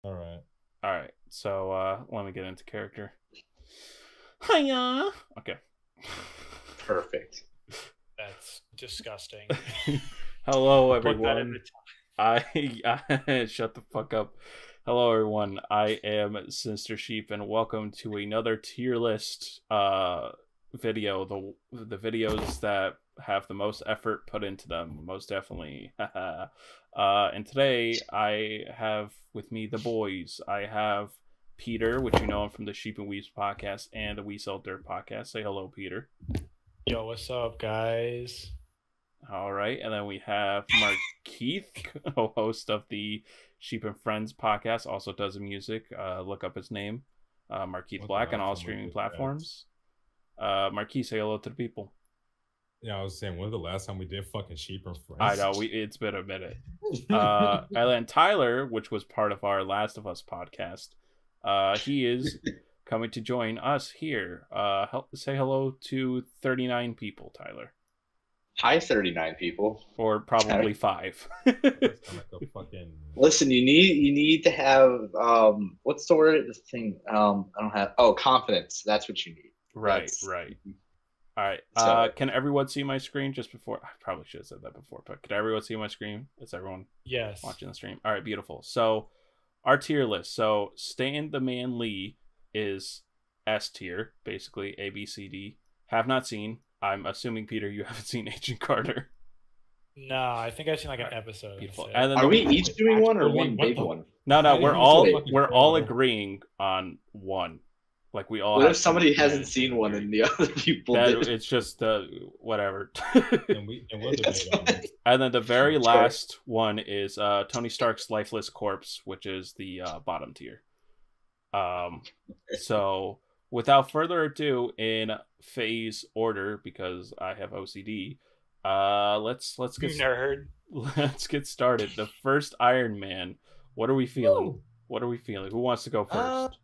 All right. All right. So let me get into character. Hiya. Okay. Perfect. That's disgusting. Hello, Put that in everyone. the I shut the fuck up. Hello, everyone. I am Sinister Sheep, and welcome to another tier list video. The videos that have the most effort put into them, most definitely. And today I have with me the boys. I have Peter, which you know him from the Sheep and Weaves podcast and the We Sell Dirt podcast. Say hello, Peter. Yo, what's up, guys? All right, and then we have Mark Keith, host of the Sheep and Friends podcast, also does the music. Look up his name, Mark Keith Black, on all streaming platforms. Marquis, say hello to the people. Yeah, I was saying, when's the last time we did fucking Sheep and Friends? I know, it's been a minute. And then Tyler, which was part of our Last of Us podcast, he is coming to join us here. Say hello to 39 people, Tyler. Hi, 39 people. Or probably 5. Listen, you need to have what's the word? The thing I don't have. Oh, confidence. That's what you need. Right. All right. So, can everyone see my screen just before? I probably should have said that before, but can everyone see my screen? Is everyone Yes. watching the stream? All right, beautiful. So our tier list. So Stan the Man Lee is S tier, basically A, B, C, D. Have not seen. I'm assuming, Peter, you haven't seen Agent Carter. No, I think I've seen like an episode. Beautiful. Instead. And then are we each doing one or one big one? No, we're all Wait. agreeing on one. Like we all. What have if somebody to- hasn't seen one and the other people That, did? it's just whatever. And we'll That's debate on fine. it. And then the very Sure. last one is Tony Stark's lifeless corpse, which is the bottom tier. So without further ado, in phase order, because I have OCD, let's get Nerd. let's get started. The first Iron Man. What are we feeling? Woo. What are we feeling? Who wants to go first?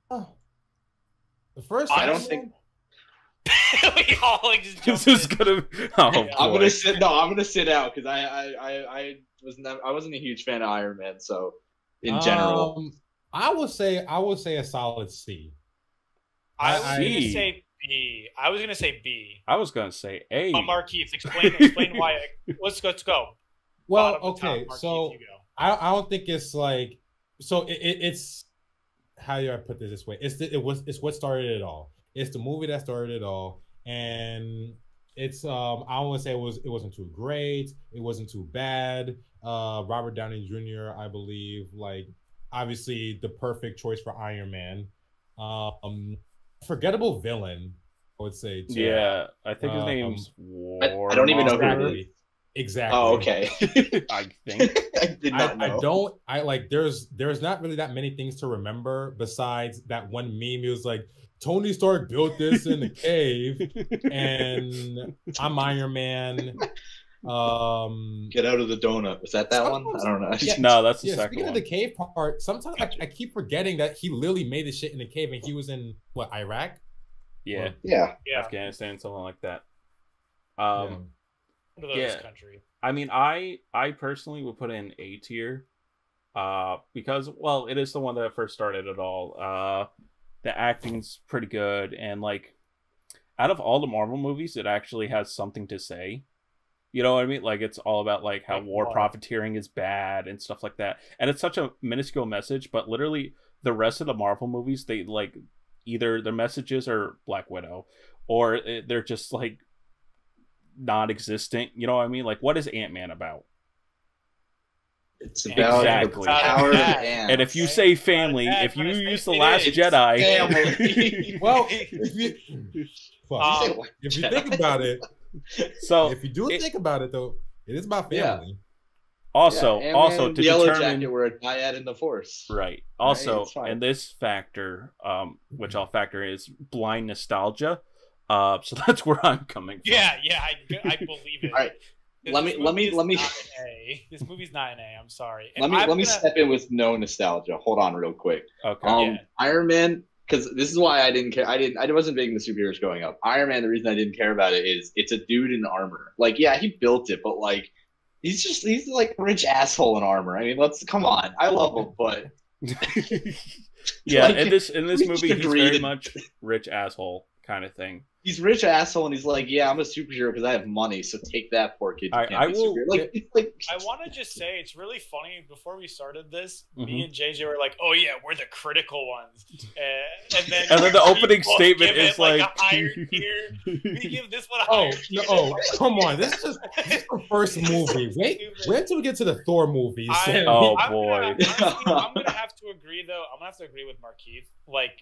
The first I don't Iron think- Man? We all like just This jumped is in. gonna. Oh, Yeah. I'm boy. gonna sit. No, I'm gonna sit out because I wasn't a huge fan of Iron Man. So in general, I would say a solid C. I was gonna C. say B. I was gonna say B. I was gonna say A. Oh, Marquise, explain why. Let's go. Well, Bottom to top, okay, Marquise, so you go. I don't think it's like so. It's how do I put this way? It's what started it all. It's the movie that started it all, and it's I don't want to say it wasn't too great. It wasn't too bad. Robert Downey Jr. I believe, like, obviously the perfect choice for Iron Man. Forgettable villain, I would say. Too. Yeah, I think his Um, name's I don't even know who it Warmonger, is. Exactly. Oh, okay. I think. I did not know. I like there's not really that many things to remember besides that one meme. It was like Tony Stark built this in the cave and I'm Iron Man. Get out of the donut. Was that one? I don't know. Yeah. No, that's the Yeah, second speaking one. of the cave part, sometimes I keep forgetting that he literally made the shit in the cave and he was in what, Iraq? Yeah, Yeah. Yeah, Afghanistan, something like that. Yeah. one of those yeah. country. I mean, I personally would put in A tier, because, well, it is the one that first started it all. The acting's pretty good, and like, out of all the Marvel movies, it actually has something to say. You know what I mean? Like, it's all about like how Like war what? profiteering is bad and stuff like that. And it's such a minuscule message, but literally the rest of the Marvel movies, they like either their messages are Black Widow, or they're just like non-existent. You know what I mean? Like, what is Ant-Man about? It's about Exactly. the power of And ants. And if you say family, Not if you bad, use but the it Last is. Jedi, Family. Well, if you fuck, You say what? if you think about it, so if you do it- think about it though, it is about Yeah. family. also Yeah, also Ant-Man, to Yellow determine Jacket were a dyad in the Force. right. Also, it's fine. and this factor, which I'll factor is blind nostalgia. So that's where I'm coming from. Yeah, I believe it. All right. Let me- This movie is let me- not an A. This movie's not an A. I'm sorry. Let And me I'm let me gonna- step in with no nostalgia. Hold on, real quick. Okay. Yeah. Iron Man, because this is why I didn't care. I wasn't big into superheroes growing up. Iron Man, the reason I didn't care about it is it's a dude in armor. Like, yeah, he built it, but like, he's like a rich asshole in armor. I mean, come on. I love him, but Yeah, Like, in this we movie, just he's agreed. very much rich asshole kind of thing. He's rich asshole, and he's like, "Yeah, I'm a superhero because I have money. So take that, poor kid. You I can't be will- superhero." Like, I want to just say it's really funny. Before we started this, Mhm. me and JJ were like, "Oh yeah, we're the critical ones," and then And then the we opening both statement give it, is like, a higher tier. We give this one a Oh, higher no, tier. oh, come on! This is the first movie. Wait until we get to the Thor movies. Oh, I'm boy. I'm gonna have to agree though. I'm gonna have to agree with Markeith. Like,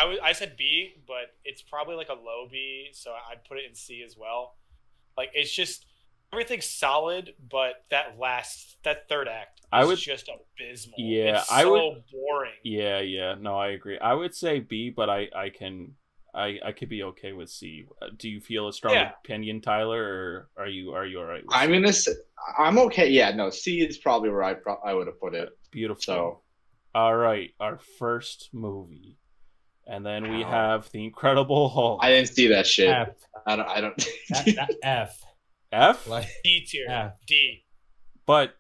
I said B, but it's probably like a low B, so I'd put it in C as well. Like, it's just everything's solid, but that third act is just abysmal. Yeah, it's I so would- boring. yeah, no, I agree. I would say B, but I could be okay with C. Do you feel a strong Yeah. opinion, Tyler, or are you all right with I'm C? gonna say, I'm okay. Yeah, no, C is probably where I would have put it. Beautiful. So All right, our first movie. And then we Wow. have The Incredible Hulk. I didn't see that shit. F, I don't. F, F? like D tier. F. D. But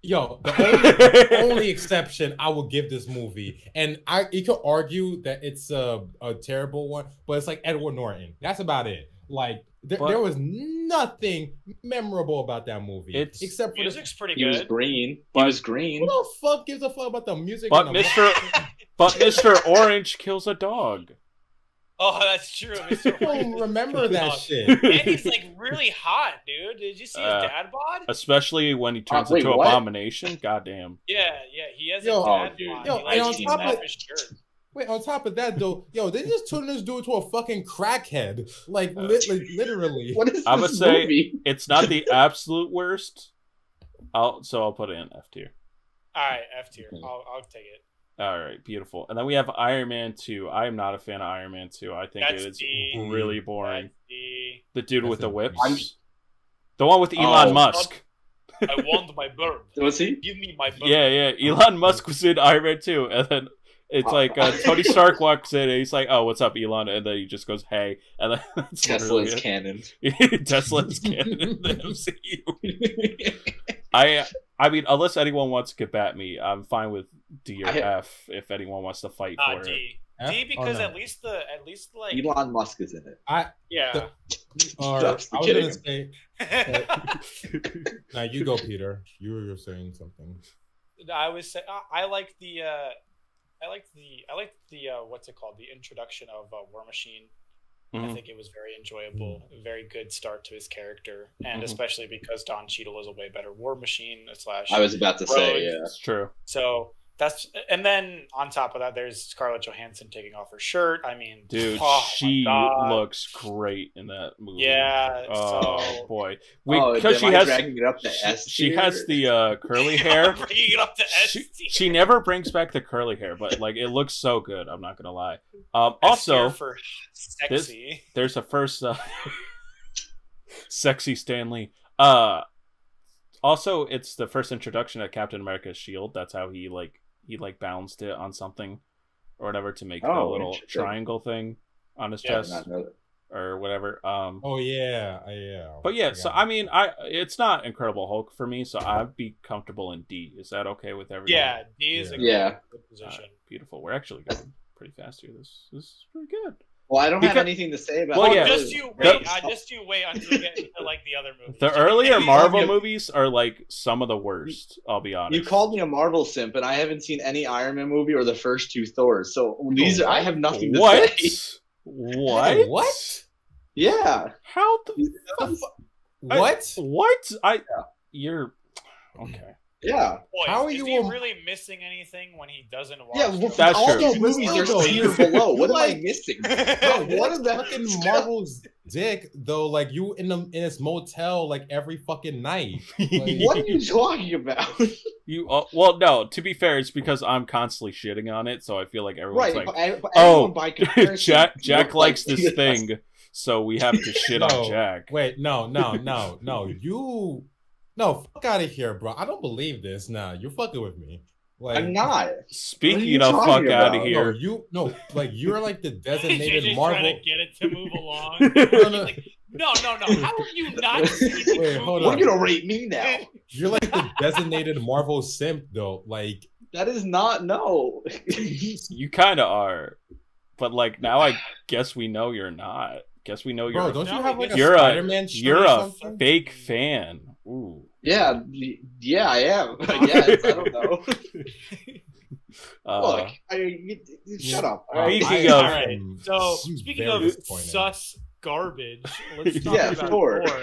Yo, the only exception I will give this movie, and you could argue that it's a terrible one, but it's like Edward Norton. That's about it. Like there was nothing memorable about that movie, except for the Music's pretty He was good. green. But- He was green. who the fuck gives a fuck about the music? But and the Mr. Orange kills a dog. Oh, that's true. Mr. I don't remember that Dog. shit. And he's like really hot, dude. Did you see his dad bod? Especially when he turns Wait, into what? Abomination. Goddamn. Yeah, he has Yo, a dad oh, dude. bod. Yo, He and on likes to top of- snap his shirt. Wait, on top of that though, yo, they just turned this dude to a fucking crackhead, like literally. What is I would this say- movie? It's not the absolute worst. I'll put it in F tier. All right, F tier. Okay. I'll take it. All right, beautiful. And then we have Iron Man 2. I am not a fan of Iron Man 2. I think That's it is D. really boring. That's D. The dude That's with the a- whips. I'm- The one with Elon Oh. Musk. I want my bird. Was he? Give me my bird. Yeah. Elon Musk was in Iron Man 2. And then it's like Tony Stark walks in and he's like, "Oh, what's up, Elon?" And then he just goes, "Hey." And then that's Tesla is literally canon. it. Tesla is canon in the MCU. I mean, unless anyone wants to combat me, I'm fine with D or F if anyone wants to fight for it. D. F? D because Oh, no. at least like Elon Musk is in it. yeah. Or I Just was kidding. gonna say, now you go, Peter. You were saying something. I was say I like the what's it called? The introduction of War Machine. I Mhm. think it was very enjoyable, a very good start to his character, and Mhm. especially because Don Cheadle is a way better War Machine / I was about to say, yeah. It's true. So that's, and then on top of that, there's Scarlett Johansson taking off her shirt. I mean, Dude, oh my she God. looks great in that movie. Yeah. Oh so boy. Oh, Because am I dragging it up to S she tier? has the curly hair. bringing it up to S tier. She never brings back the curly hair, but like it looks so good. I'm not gonna lie. S Also, tier for sexy. there's a first sexy Stanley. Also, it's the first introduction of Captain America's shield. That's how he balanced it on something or whatever to make the Oh, little interesting. triangle thing on his Yeah, I did chest not know that. or whatever. Oh yeah. But yeah, I so got it. I mean, it's not Incredible Hulk for me, so I'd be comfortable in D. Is that okay with everyone? Yeah, D is a Yeah. good position. Beautiful. We're actually going pretty fast here. This is pretty good. Well, I don't Because- have anything to say about Well, it. yeah. Just you wait. Just you wait until you get into like the other movies. The earlier Marvel Yeah. movies are like some of the worst. I'll be honest. You called me a Marvel simp, and I haven't seen any Iron Man movie or the first two Thors. So these I have nothing to what? say. What? What? Yeah. How the What? what? You're okay. Yeah. Boy, How are is you he a- really missing anything when he doesn't watch? Yeah, well, That's all true. those movies are Though, tier below. What am I like- missing? Bro, What what is is that? fucking Marvel's dick though? Like you in this motel like every fucking night. Like, What are you talking about? You well, no. To be fair, it's because I'm constantly shitting on it, so I feel like everyone's Right, like, but "Oh, everyone by comparison Jack looks likes like- this thing, so we have to shit No, on Jack." Wait, no. No, fuck out of here, bro. I don't believe this. Nah, you're fucking with me. Like I'm not. Speaking of fuck talking out of about? here, like you're like the designated JJ's Marvel. trying to get it to move along. No, No. How have you not seen the Wait, hold We're on. gonna rate me now. You're like the designated Marvel simp though. Like That is not no. You kind of are, but like now I guess we know you're not. Guess we know you're. Bro, don't you have like a you're Spider-Man shirt you're or a something? fake fan. Ooh. Yeah, I am. I guess I don't know. Look, shut up. All right. Speaking of- All right. So speaking very of disappointed. sus garbage, let's talk Yeah, about Thor. Thor.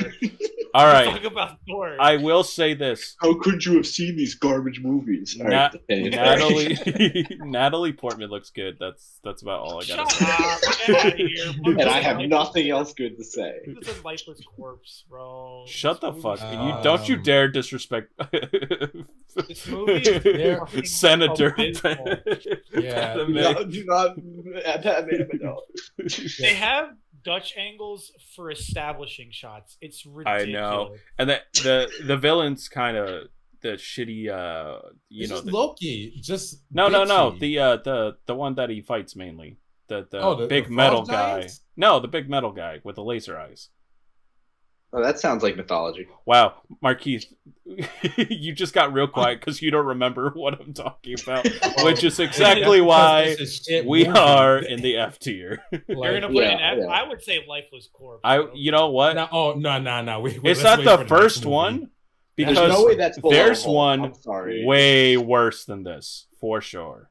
All Let's right, talk about Thor. I will say this. How could you have seen these garbage movies? All right, Natalie Portman looks good. That's about all I gotta Shut say. up! Get out of here. and I have nothing else good to say. It's a lifeless corpse, bro. Shut the This fuck! movie- Don't you dare disrespect This movie is They're- fucking Senator. abysmal. Yeah. Do not, no. They have Dutch angles for establishing shots. It's ridiculous. I know. And the villain's kind of the shitty. You It's know. just Loki. Just No. bitchy. The one that he fights mainly. The The big Frost metal guy. Giants? No, the big metal guy with the laser eyes. Oh, that sounds like mythology. Wow, Marquise, you just got real quiet because you don't remember what I'm talking about, which is exactly That's why because it's a shit we movie. are in the F tier. You're Like, gonna put Yeah, an F. yeah. I would say lifeless corpse. You know what? no. It's Let's not wait the for first next movie. one There's because no way that's below there's Hulk. one I'm sorry. way worse than this for sure.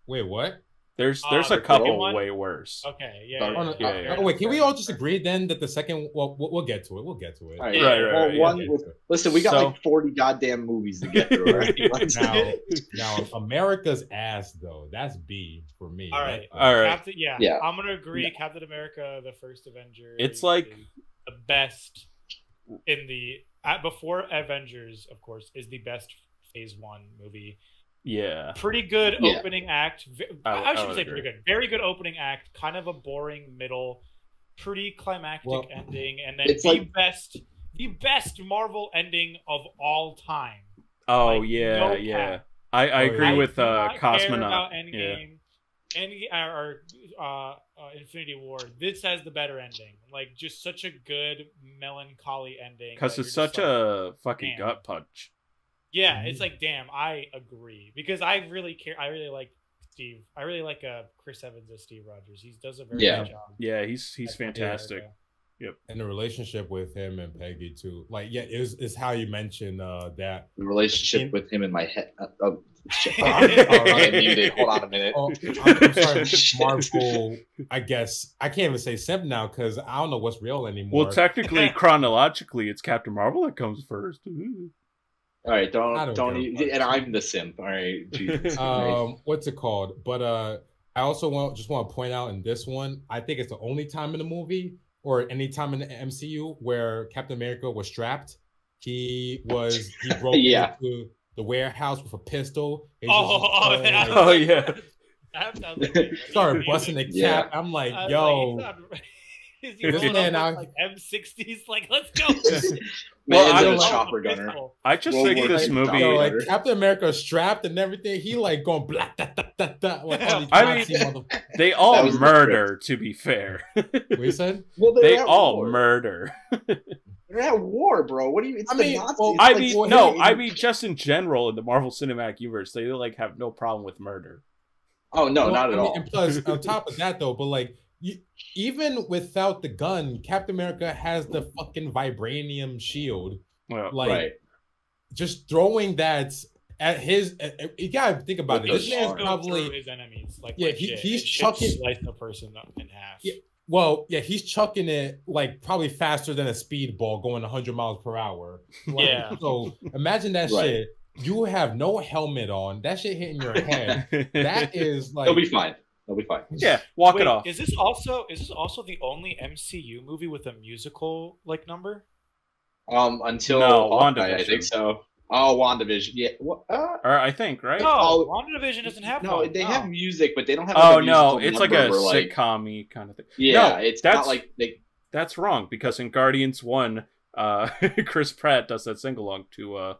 Wait, what? There's the a couple second one? way worse. Okay, yeah. Oh, Oh, no, Yeah, yeah. oh, wait, can we all just agree then that the second? Well, we'll get to it. We'll get to it. All right, Yeah, well, right, one. yeah. Listen, we got So- like 40 goddamn movies to get through. All right? Let's- Now, America's ass though. That's B for me. All right. All right. Captain, yeah, Yeah. I'm gonna agree. Captain America: The First Avenger. It's like- is the best in the before Avengers, of course, is the best Phase One movie. Yeah. Pretty good Yeah. opening act. I I would shouldn't say agree. pretty good. Very good opening act. Kind of a boring middle. Pretty climactic Well, ending, and then it's the like- best Marvel ending of all time. Oh Like, yeah, no yeah. cap. I Oh, agree yeah. with I do not care Cosmonaut. about Yeah. Endgame, or Infinity War. This has the better ending. Like just such a good melancholy ending. Because that it's you're just such a fucking damn. gut punch. Yeah, it's like damn. I agree because I really care. I really like Steve. I really like Chris Evans as Steve Rogers. He does a very Yeah. good job. Yeah, he's as Captain fantastic. America. And the relationship with him and Peggy too. Like, yeah, it's how you mentioned that. The relationship with him in my head. Shit. All right. Muted. Hold on a minute. Oh, I'm sorry, Marvel. I guess I can't even say simp now because I don't know what's real anymore. Well, technically, chronologically, it's Captain Marvel that comes first. All right, I don't don't. give a fuck. And I'm the simp. All right, Jesus. What's it called? But I also want to point out in this one, I think it's the only time in the movie or any time in the MCU where Captain America was strapped. He broke Yeah. into the warehouse with a pistol. He Oh, yeah. That sounds like started busting the cap. Yeah. I'm like, I was yo, like, is he This rolling man up out- with, like M60s? Like, let's go. Man, I a don't chopper gunner. I just World think War this II movie. yo, Better. like Captain America strapped and everything. He like going blah da da da da. Like all these I Nazi motherfuckers. They That all was the murder, to be fair. What you said? Well, they're They at all war. murder. They're at war, bro. What do you? It's I the mean, Nazis. well, It's I like- mean, well, no, hey, I mean just in general in the Marvel Cinematic Universe, they like have no problem with murder. Oh no, Well, not I at mean, all. And plus, on top of that, though, but like, even without the gun, Captain America has the fucking vibranium shield. Well, Like, Right. just throwing that at his. You gotta think about With it. This those man's arms. probably. his enemies. Like, Yeah, legit. he's It should chucking- slice a person up in half. Yeah. Well, yeah, he's chucking it like probably faster than a speedball going 100 miles per hour. Like, Yeah. So imagine that Right. shit. You have no helmet on. That shit hitting your head. That is like. They'll be fine. They'll be fine. yeah, walk Wait, it off. Is this also the only MCU movie with a musical like number? Until No, Hawkeye, I WandaVision. think so. Oh, WandaVision. Yeah. What? Or I think, right? No, Oh, WandaVision doesn't have No, one. they have music, but they don't have. Oh Like, a no, musical it's like a number where, sitcom-y kind of thing. Yeah, No, it's that's- not like they. That's wrong because in Guardians 1, Chris Pratt does that sing along to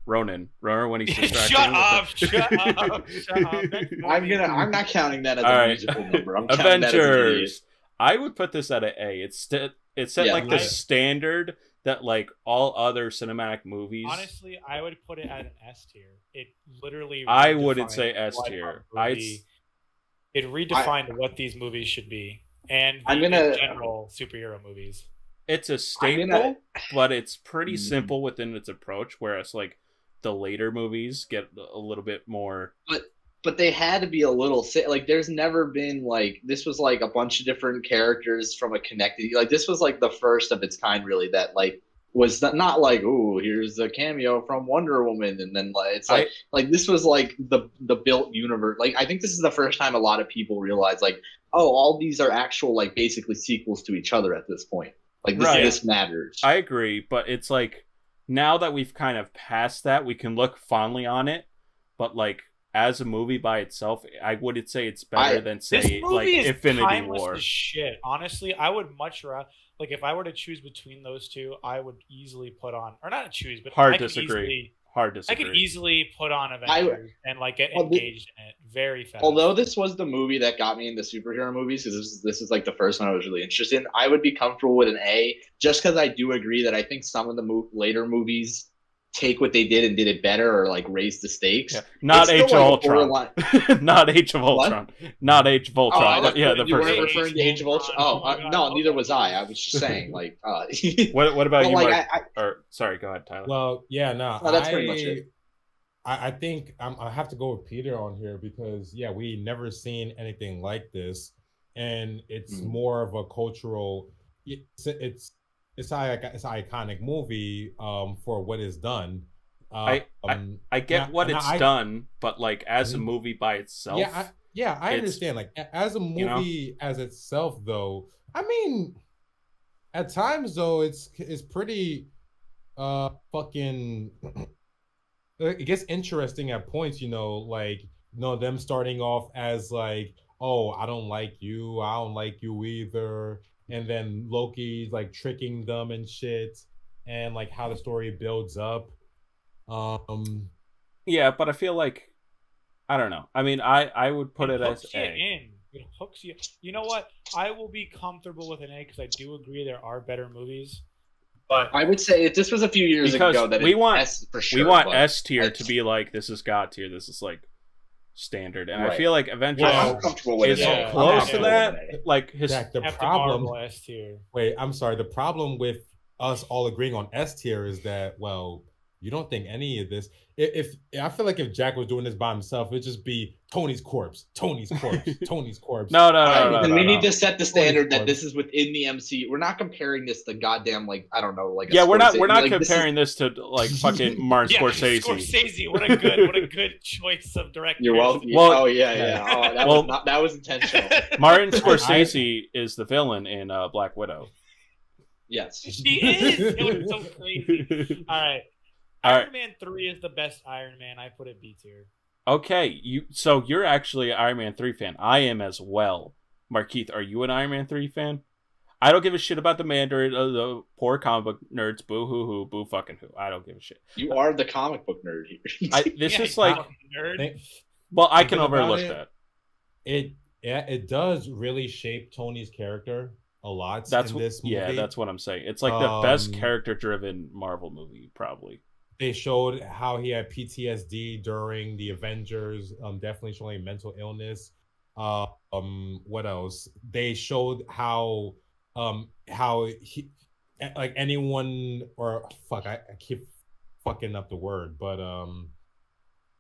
Ronan. Remember when he's distracted? Shut up! Shut up! Shut up! Next movie. I'm not counting that as All a right. musical number. I'm counting that as an idiot. Avengers. I would put this at an A. It's set Yeah, like the I- standard that like all other cinematic movies. Honestly, I would put it at an S tier. It literally. I wouldn't redefined say S what tier. a movie- It redefined what these movies should be, and in general superhero movies. It's a staple, but it's pretty simple within its approach. Whereas like the later movies get a little bit more. But they had to be a little like. There's never been like this was like a bunch of different characters from a connected. Like this was like the first of its kind, really. That like was not like, ooh, here's a cameo from Wonder Woman, and then like it's like this was like the built universe. Like I think this is the first time a lot of people realize like, oh, all these are actual like basically sequels to each other at this point. Like this matters. I agree, but it's like now that we've kind of passed that, we can look fondly on it. But like as a movie by itself, I wouldn't say it's better than say like Infinity War. As shit. Honestly, I would much rather like if I were to choose between those two, I would easily put on or not choose, but hard disagree. I could easily put on Avengers and like get engaged in it very fast. Although this was the movie that got me into superhero movies, because this is like the first one I was really interested in, I would be comfortable with an A, just because I do agree that I think some of the later movies take what they did and did it better or like raise the stakes. Yeah. Not Age of Ultron. Not Age of Ultron. Not Age of Ultron. But yeah, the you first. You were referring to Age of Ultron. No, neither was I. I was just saying like. What about you, like, Mark? Sorry, go ahead, Tyler. Well, yeah, no, that's pretty much it. I think I have to go with Peter on here because we never seen anything like this, and it's more of a cultural. It's an iconic movie for what is done. I get what it's done, but like as a movie by itself. I understand. Like as a movie as itself, though, I mean, at times though, it's pretty fucking. It gets interesting at points, them starting off as like, oh, I don't like you either. And then Loki like tricking them and shit, and like how the story builds up. Yeah, but I feel like I don't know. I mean, I would put it as A. It hooks you. You know what? I will be comfortable with an A because I do agree there are better movies. But I would say this was a few years ago that we want S for sure. We want S tier to be like this is God tier. This is like standard, and I feel like Avengers is close to that. Like the problem. S tier. Wait, I'm sorry. The problem with us all agreeing on S tier is that you don't think any of this. If I feel like if Jack was doing this by himself, it'd just be Tony's corpse. No. We need to set the standard that this is within the MCU. We're not comparing this to goddamn I don't know we're not comparing this to like fucking Martin Scorsese. Scorsese, what a good choice of director. You're welcome. That was intentional. Martin Scorsese is the villain in Black Widow. Yes, he is. It was so crazy. All right. Iron Man 3 is the best Iron Man. I put it B tier. Okay, so you're actually an Iron Man 3 fan. I am as well. Markeith, are you an Iron Man 3 fan? I don't give a shit about the Mandarin, the poor comic book nerds. Boo hoo hoo, boo fucking hoo. I don't give a shit. You are the comic book nerd here. This is like nerd. Well, I can overlook that. It does really shape Tony's character a lot in this movie. Yeah, that's what I'm saying. It's like the best character-driven Marvel movie, probably. They showed how he had PTSD during the Avengers, definitely showing mental illness. What else? They showed how he like anyone or I keep fucking up the word, but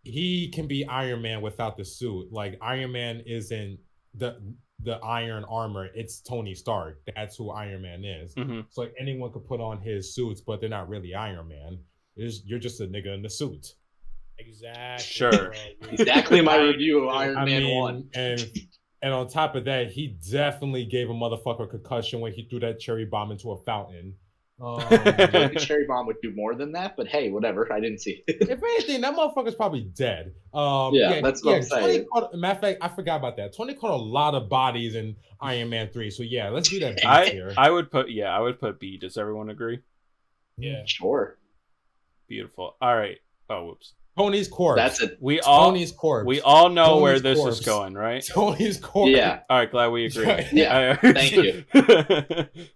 he can be Iron Man without the suit. Like Iron Man isn't the iron armor, it's Tony Stark. That's who Iron Man is. So like anyone could put on his suits, but they're not really Iron Man. You're just a nigga in the suit. Exactly. Sure. Exactly my review of Iron Man 1. And on top of that, he definitely gave a motherfucker a concussion when he threw that cherry bomb into a fountain. The cherry bomb would do more than that, but hey, whatever. I didn't see it. If anything, that motherfucker's probably dead. That's what I'm saying. Matter of fact, I forgot about that. Tony caught a lot of bodies in Iron Man 3. So yeah, let's do that B tier. I would put B. Does everyone agree? Yeah. Sure. Beautiful. All right. Oh, whoops. Tony's corpse. That's it. Tony's corpse. We all know Tony's where this corpse. is going, right? Tony's corpse. Yeah. All right, glad we agree. Yeah. Thank you.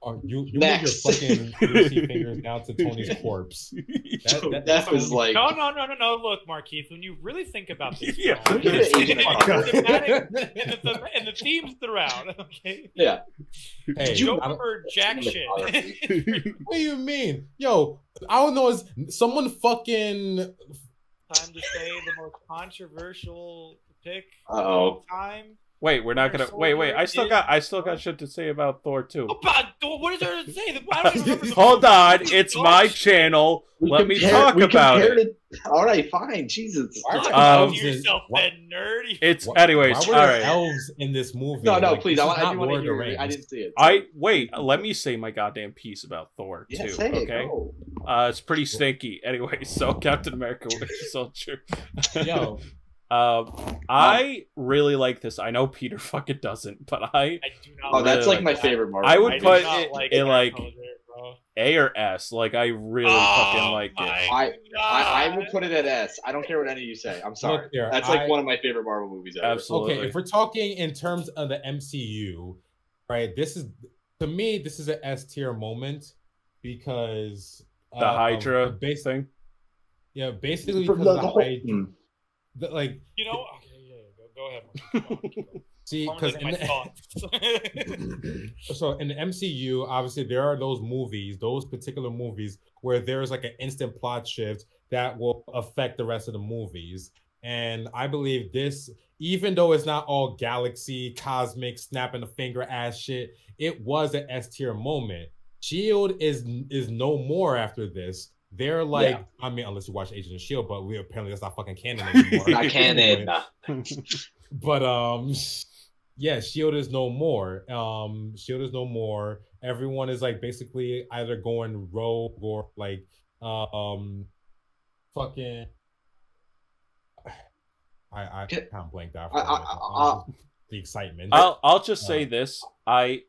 Oh, you move your Next. fucking greasy fingers down to Tony's corpse. That was like No. Look, Markeith, when you really think about this, Yeah. film, Look at Agent of thematic and the themes throughout. Okay. yeah. Hey, Joe I don't- for jack shit. what do you mean? Yo, I don't know. Is someone fucking Time to say the most controversial pick Uh-oh. of all time. Wait, we're not gonna. Wait. I still Soldier got shit to say about Thor 2. What is there to say? I don't even remember the Hold on, movie. it's my channel. Let me talk we about compared it. All right, fine. Jesus. Why are there Um, elves To in- yourself, why- then, nerd. It's why- anyways. Why All were there right. elves in this movie? No, Like, please. this is I not do want Lord to of the hear it. I Rings. didn't see it. Wait. Let me say my goddamn piece about Thor Yeah, 2. say it. Okay. Go. It's pretty stinky. Anyway, so Captain America Winter Soldier. Yo, I really like this. I know Peter fucking doesn't, but I do not. Oh, that's really like my like favorite Marvel. I would I do put not it like in that like poser, bro. A or S. Like I really fucking like it. I God. would put it at S. I don't care what any of you say. I'm sorry. Look here, That's like one of my favorite Marvel movies ever. Absolutely. okay. If we're talking in terms of the MCU, right? This is to me. This is an S tier moment because The Hydra base thing. Yeah, basically From because the the whole- Hydra, like You know, okay, yeah, go ahead. Mark. Keep going. see because Formulating my thoughts. so in the MCU, obviously there are those movies, those particular movies where there's like an instant plot shift that will affect the rest of the movies. And I believe this, even though it's not all galaxy, cosmic, snapping the finger ass shit, it was an S tier moment. Shield is no more after this. They're like, Yeah. I mean, unless you watch Agent of Shield, but we apparently that's not fucking canon anymore. Not canon. But yeah, Shield is no more. Shield is no more. Everyone is like basically either going rogue or like fucking I kind of blanked out for the excitement. I'll just say this. I'm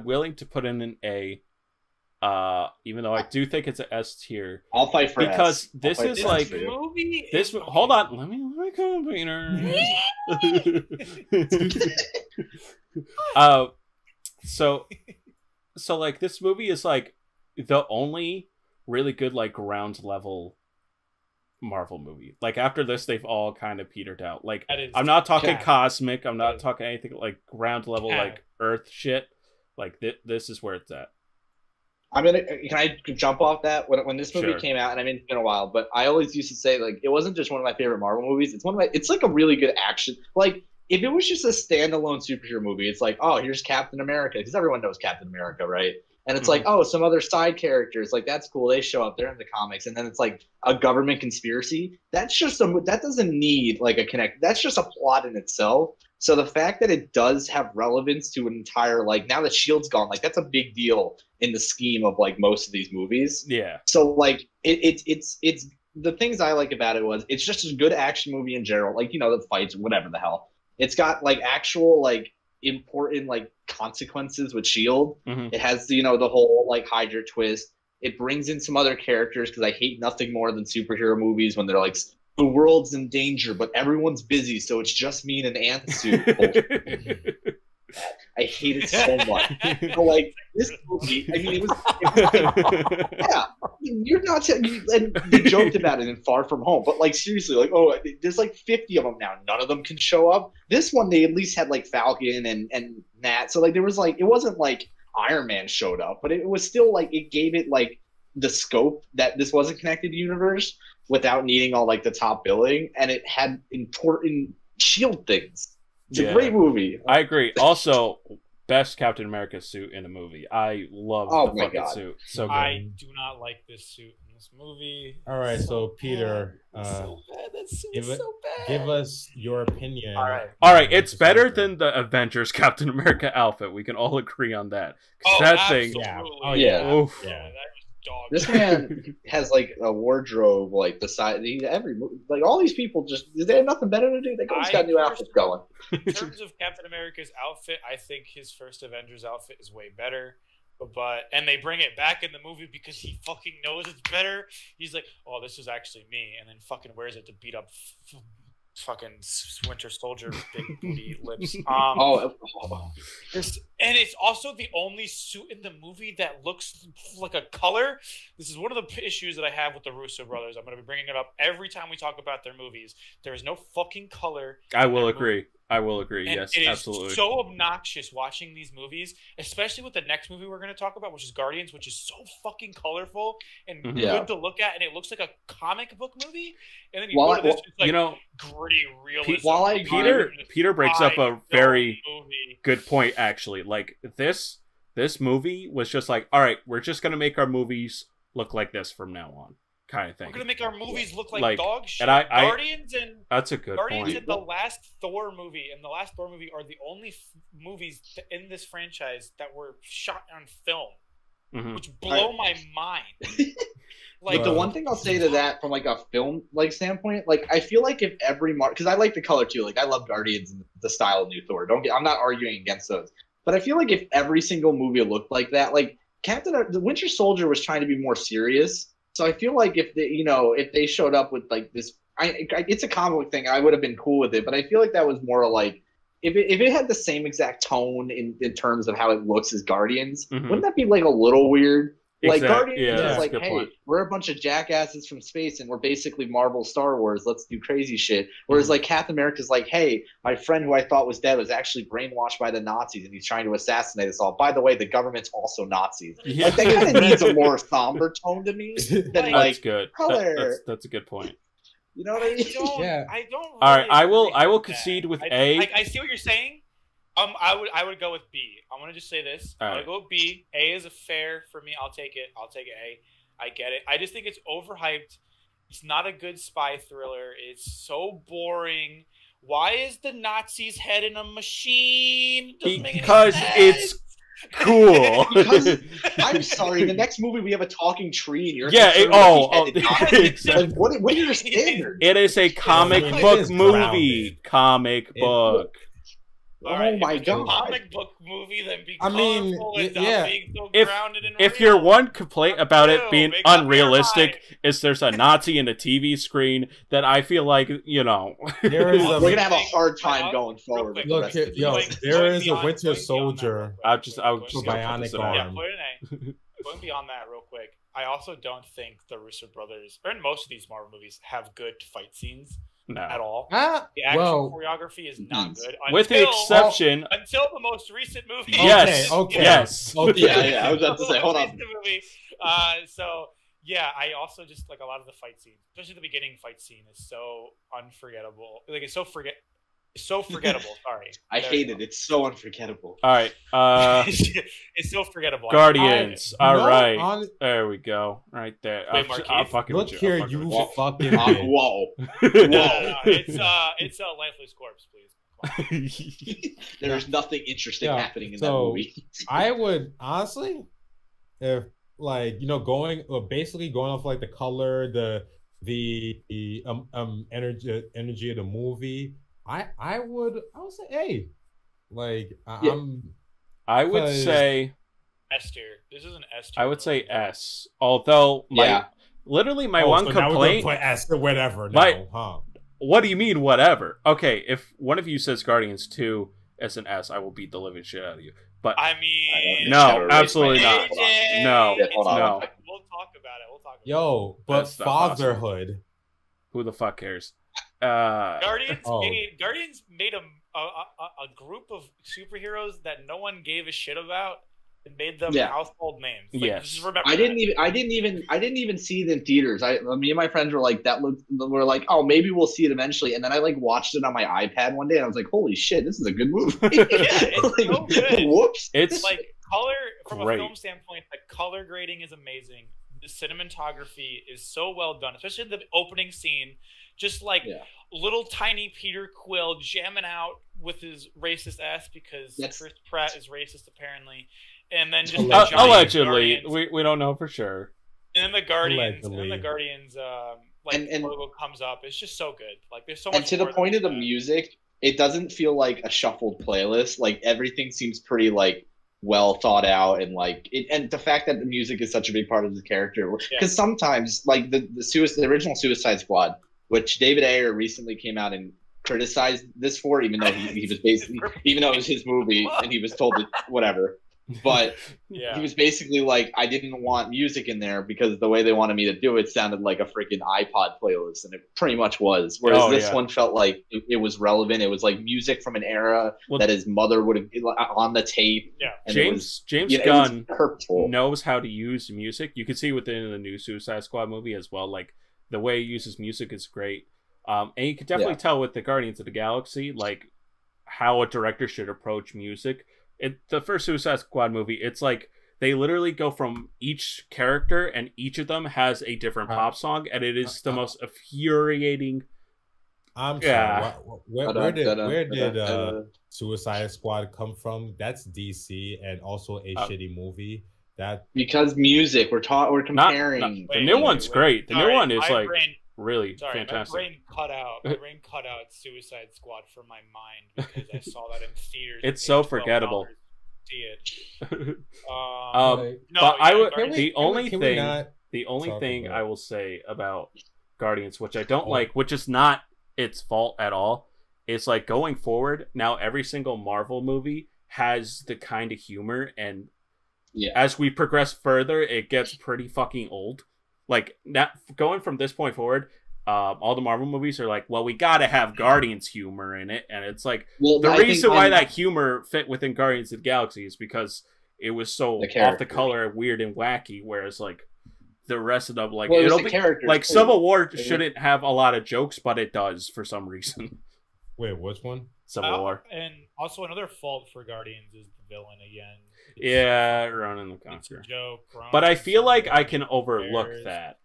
willing to put in an A. Even though I do think it's an S tier. I'll fight for Because S. this I'll fight is for S like- for you. movie. This is- hold on, let me come, Peter. So like this movie is like the only really good like ground level Marvel movie. Like after this, they've all kind of petered out. Like That is I'm not talking cap. cosmic. I'm That not is- talking anything like ground level, cap. like Earth shit. Like this is where it's at. I'm gonna. Can I jump off that? When this movie Sure. came out, and I mean it's been a while, but I always used to say like it wasn't just one of my favorite Marvel movies. It's one of my. It's like a really good action. Like if it was just a standalone superhero movie, it's like oh here's Captain America because everyone knows Captain America, right? And it's like oh some other side characters like that's cool. They show up. They're in the comics, and then it's like a government conspiracy. That's just that doesn't need like a connect. That's just a plot in itself. So the fact that it does have relevance to an entire like now that Shield's gone, like that's a big deal in the scheme of like most of these movies. Yeah. So like it's the things I like about it was it's just a good action movie in general. Like you know the fights, whatever the hell. It's got like actual like important like consequences with Shield. Mhm. It has you know the whole like Hydra twist. It brings in some other characters because I hate nothing more than superhero movies when they're like the world's in danger, but everyone's busy, so it's just me in an ant suit. I hate it so much. So, like this movie, I mean, it was yeah. You're not saying, and they joked about it in Far From Home, but like seriously, like oh, there's like 50 of them now. None of them can show up. This one, they at least had like Falcon and Nat. So like there was like it wasn't like Iron Man showed up, but it was still like it gave it like the scope that this was a connected universe without needing all like the top billing, and it had important Shield things. It's a great movie. I agree. Also, best Captain America suit in a movie. I love Oh the my fucking God. suit. So good. I do not like this suit in this movie. All right, so Peter, so bad. That suit give is it- so bad. give us your opinion. All right. All right, it's better than the Avengers Captain America outfit. We can all agree on that. 'Cause Oh, that thing, absolutely. Yeah. Oh, yeah. Oof. Yeah. That was dog. This man has like a wardrobe like the size. Like all these people just they have nothing better to do. They always got new outfits going. In terms of Captain America's outfit, I think his first Avengers outfit is way better. and they bring it back in the movie because he fucking knows it's better. He's like, "Oh, this is actually me," and then fucking wears it to beat up fucking Winter Soldier big booty lips. And it's also the only suit in the movie that looks like a color. This is one of the issues that I have with the Russo brothers. I'm going to be bringing it up every time we talk about their movies. There is no fucking color. I will agree. And yes, it absolutely. Is so obnoxious watching these movies, especially with the next movie we're going to talk about, which is Guardians, which is so fucking colorful and good to look at, and it looks like a comic book movie. And then you go to this, it's like gritty realism. Peter breaks up a very good point, actually. Like this movie was just like, all right, we're just going to make our movies look like this from now on. Kind of thing. We're gonna make our movies look like dog shit. And Guardians that's a good Guardians point. and the last Thor movie are the only movies in this franchise that were shot on film, which blow my mind. Like the one thing I'll say to that from like a film like standpoint, like I feel like if every because I like the color too, like I love Guardians and the style of New Thor. I'm not arguing against those, but I feel like if every single movie looked like that, like the Winter Soldier was trying to be more serious. So I feel like if they showed up with like this, it's a comic book thing, I would have been cool with it. But I feel like that was more like if it had the same exact tone in terms of how it looks as Guardians, wouldn't that be like a little weird? Like Guardians is like, hey, we're a bunch of jackasses from space, and we're basically Marvel Star Wars. Let's do crazy shit. Whereas like Captain America's like, hey, my friend who I thought was dead was actually brainwashed by the Nazis, and he's trying to assassinate us all. By the way, the government's also Nazis. Yeah. Like that kind of needs a more somber tone to me than like good. Color. That's a good point. You know what I mean? I don't. Really all right, I will concede with A. I see what you're saying. I would go with B. I'm gonna just say this. I'm gonna go with B. A is a fair for me. I'll take it. A. I get it. I just think it's overhyped. It's not a good spy thriller. It's so boring. Why is the Nazis' head in a machine? Because it's cool. Because, I'm sorry. The next movie we have a talking tree, and you're exactly. Like, what are your standards? It is a comic book movie. Comic book. Oh my god! Comic book movie that be colorful and being so grounded in if your one complaint about it being unrealistic is there's a Nazi in a TV screen, that I feel like we're gonna have a hard time going forward. Look, there is a Winter Soldier. I would just bionic arm. Yeah, put an A. Going beyond that, real quick, I also don't think the Russo brothers, or in most of these Marvel movies, have good fight scenes. At all. The action choreography is not good. With the exception until the most recent movie. Yes. Yes. Yeah. I was about to say, hold on. Movie. So yeah, I also just like a lot of the fight scenes, especially the beginning fight scene, is so unforgettable. Like it's so forgettable. Sorry. I hate it. It's so unforgettable. All right. It's so forgettable. Guardians. All right. There we go. Right there. I'll fucking look here, you fucking whoa. It's a lifeless corpse, please. There's nothing interesting happening in that movie. I would honestly, if like going off like the color, the energy of the movie. I would say A. Like I would say S tier. This is an S tier. I would say S. Although my one complaint. Now we're gonna put S or whatever. What do you mean whatever? Okay, if one of you says Guardians 2 as an S, I will beat the living shit out of you. But I mean, no, absolutely not. No, We'll talk about it. Yo, but fatherhood. Who the fuck cares? Guardians made a group of superheroes that no one gave a shit about and made them household names. Like, just remember I didn't even see it in theaters. Me and my friends were like, we're like, oh, maybe we'll see it eventually. And then I like watched it on my iPad one day, and I was like, holy shit, this is a good movie. It's like, so good. Whoops. It's like color from great. A film standpoint. The color grading is amazing. The cinematography is so well done, especially the opening scene. Just like little tiny Peter Quill jamming out with his racist ass because Chris Pratt is racist apparently, and then just allegedly, we don't know for sure. And then the Guardians, logo comes up. It's just so good. Like there's so much. And to the point of the music, it doesn't feel like a shuffled playlist. Like everything seems pretty like well thought out, and like and the fact that the music is such a big part of the character. Because sometimes, like the original Suicide Squad, which David Ayer recently came out and criticized this for, even though he was basically, even though it was his movie and he was told to whatever. But he was basically like, I didn't want music in there because the way they wanted me to do it sounded like a freaking iPod playlist, and it pretty much was. Whereas this one felt like it was relevant. It was like music from an era that his mother would have on the tape. Yeah, and James Gunn knows how to use music. You can see within the new Suicide Squad movie as well. Like the way he uses music is great, and you can definitely tell with the Guardians of the Galaxy, like how a director should approach music. The first Suicide Squad movie, it's like they literally go from each character, and each of them has a different pop song, and it is the most infuriating. I'm sorry. Where did Suicide Squad come from? That's DC, and also a shitty movie. Because music, we're comparing. The new one's great. The new one is like really fantastic. My brain cut out Suicide Squad from my mind because I saw that in theaters. It's so forgettable. See it. But I would. The only thing I will say about Guardians, which I don't like, which is not its fault at all, is like going forward. Now every single Marvel movie has the kind of humor, and as we progress further, it gets pretty fucking old. Like, going from this point forward, all the Marvel movies are like, well, we gotta have Guardians humor in it, and it's like, the reason why that humor fit within Guardians of the Galaxy is because it was so off the color, weird and wacky, whereas like the rest of them, like, it'll be like Civil War shouldn't have a lot of jokes, but it does for some reason. Wait, which one? Civil War. And also another fault for Guardians is the villain again. Ronan the Conqueror. But I feel like I can overlook that.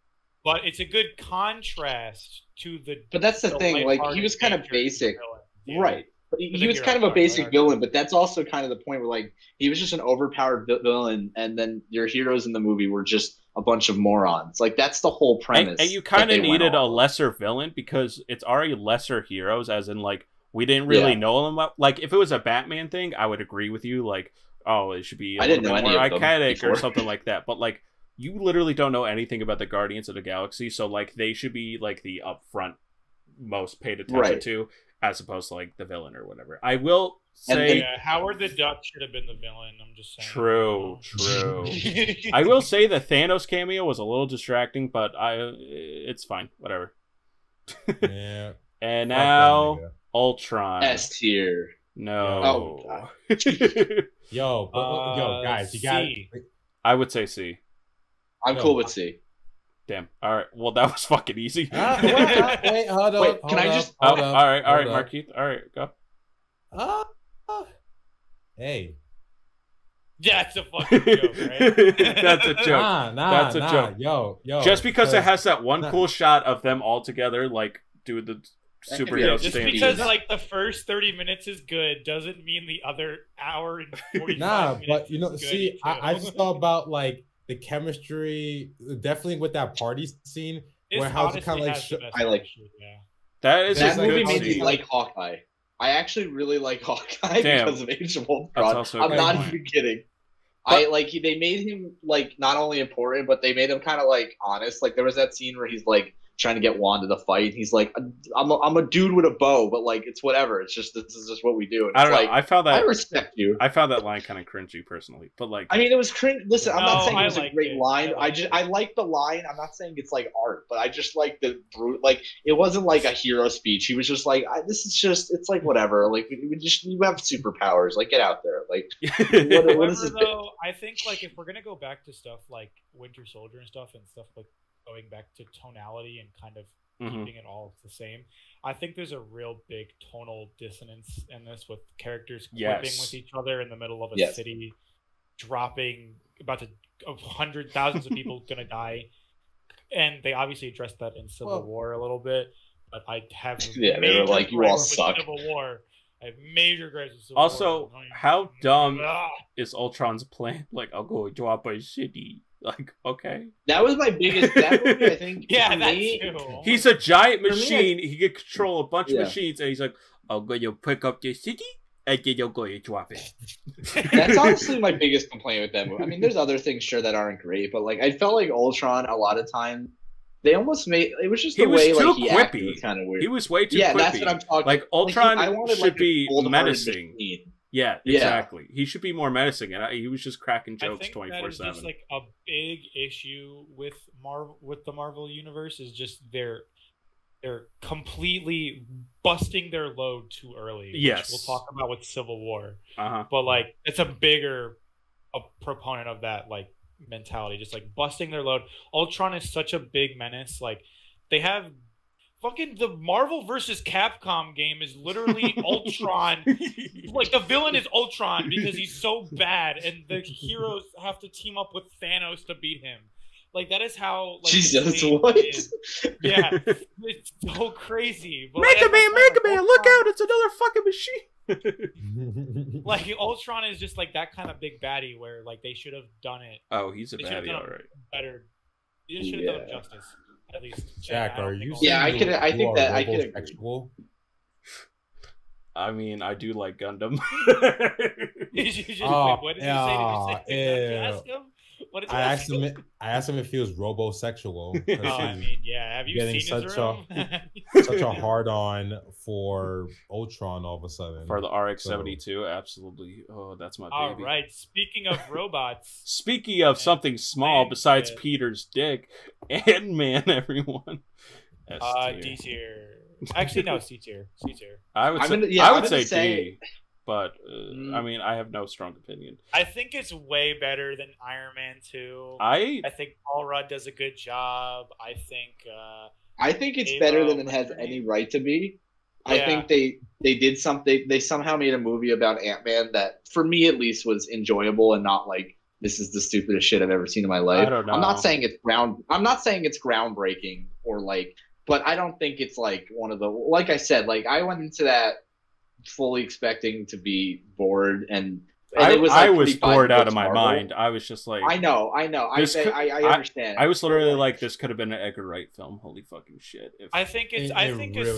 But it's a good contrast to the. But that's the thing. Like, he was kind of basic, right? But he was kind of a basic villain. But that's also kind of the point where, like, he was just an overpowered villain, and then your heroes in the movie were just a bunch of morons. Like, that's the whole premise. And you kind of needed a lesser villain because it's already lesser heroes, as in like we didn't really know them. Like, if it was a Batman thing, I would agree with you. Like, oh, it should be a little bit more iconic or something like that. But like, you literally don't know anything about the Guardians of the Galaxy, so like they should be like the upfront most paid attention to, as opposed to like the villain or whatever. I will say Howard the Duck should have been the villain. I'm just saying. True. I will say the Thanos cameo was a little distracting, but it's fine. Whatever. Yeah. And now Ultron. S tier. No. Oh, yo, guys, you got. I would say C. I'm cool with C. Damn. All right. Well, that was fucking easy. Wait, hold on. Can I just? All right, Markeith. All right, go. Hey. That's a fucking joke, right? That's a joke. That's a joke. Yo. Just because it has that one cool shot of them all together, like, doing the superhero just because like the first 30 minutes is good doesn't mean the other hour and 45 minutes but you know, see, I just thought about like the chemistry, definitely with that party scene where how it kind of like I like that movie made me like Hawkeye. I actually really like Hawkeye because of Age of Ultron. I'm not even kidding. But, they made him like not only important, but they made him kind of like honest. Like there was that scene where he's like trying to get Wanda to fight. He's like, I'm a dude with a bow, but like it's whatever. It's just this is just what we do. And I don't know. I found that I respect you. I found that line kind of cringy personally, but like I mean, it was cringe. Listen, I'm not saying it was a great line. I like the line. I'm not saying it's like art, but I just like the brute. Like it wasn't like a hero speech. He was just like, this is just. It's like whatever. Like you have superpowers. Like get out there. Like what is this? Though I think like if we're gonna go back to stuff like Winter Soldier and stuff like. Going back to tonality and kind of keeping it all the same. I think there's a real big tonal dissonance in this with characters quipping with each other in the middle of a city, dropping about 100,000 of people gonna die. And they obviously addressed that in Civil War a little bit, but I have they were like, you all suck. Civil War. I have major gripes with Civil Also, War. how dumb is Ultron's plan? Like, I'll go drop a city. Like, okay. That was my biggest movie, I think. Yeah, that too. He's a giant machine. He can control a bunch of machines, and he's like, I'll go pick up the city. you're going to drop it. That's honestly my biggest complaint with that movie. I mean, there's other things sure that aren't great, but like I felt like Ultron a lot of time they almost made it was just the way like he acted was kind of weird. He was way too yeah, quippy. that's what I'm talking. Like Ultron I wanted, should be cold-hearted menacing. machine. Yeah, exactly. He should be more menacing, and he was just cracking jokes 24/7. That is just like a big issue with the Marvel universe is just they're completely busting their load too early. Yes, which we'll talk about with Civil War. Uh-huh. But like, it's a proponent of that like mentality, just like busting their load. Ultron is such a big menace. Like, they have fucking the Marvel versus Capcom game is literally Ultron. Like, the villain is Ultron because he's so bad, and the heroes have to team up with Thanos to beat him. Like, that is how. Like, Jesus, what? Yeah, it's so crazy. But Mega Man, look out! It's another fucking machine. Like, Ultron is just like that kind of big baddie where like they should have done it. Oh, he's a baddie, all right. Better. You should have done it justice. At least, Jack, are you? Yeah, I could agree. I mean, I do like Gundam. What did you say? Did you ask him? What did you ask him? I asked him if he was robosexual. I mean, yeah. Have you getting seen his room? such a hard on for Ultron all of a sudden. For the RX-72, absolutely. Oh, that's my baby. All right. Speaking of robots. Speaking of something small besides Peter's dick, Ant-Man, everyone. D tier. Actually, no, C tier. C tier. I would say D. But, I mean, I have no strong opinion. I think it's way better than Iron Man 2. I think Paul Rudd does a good job. I think it's better than it has any right to be. Yeah. I think they did something. They somehow made a movie about Ant-Man that, for me at least, was enjoyable and not like, this is the stupidest shit I've ever seen in my life. I don't know. I'm not saying it's groundbreaking or like, but I don't think it's like one of the, like I said, like I went into that fully expecting to be bored, and it was like I was bored out of my mind. I was just like, I know. I understand. I was literally like, this could have been an Edgar Wright film. Holy fucking shit! I think a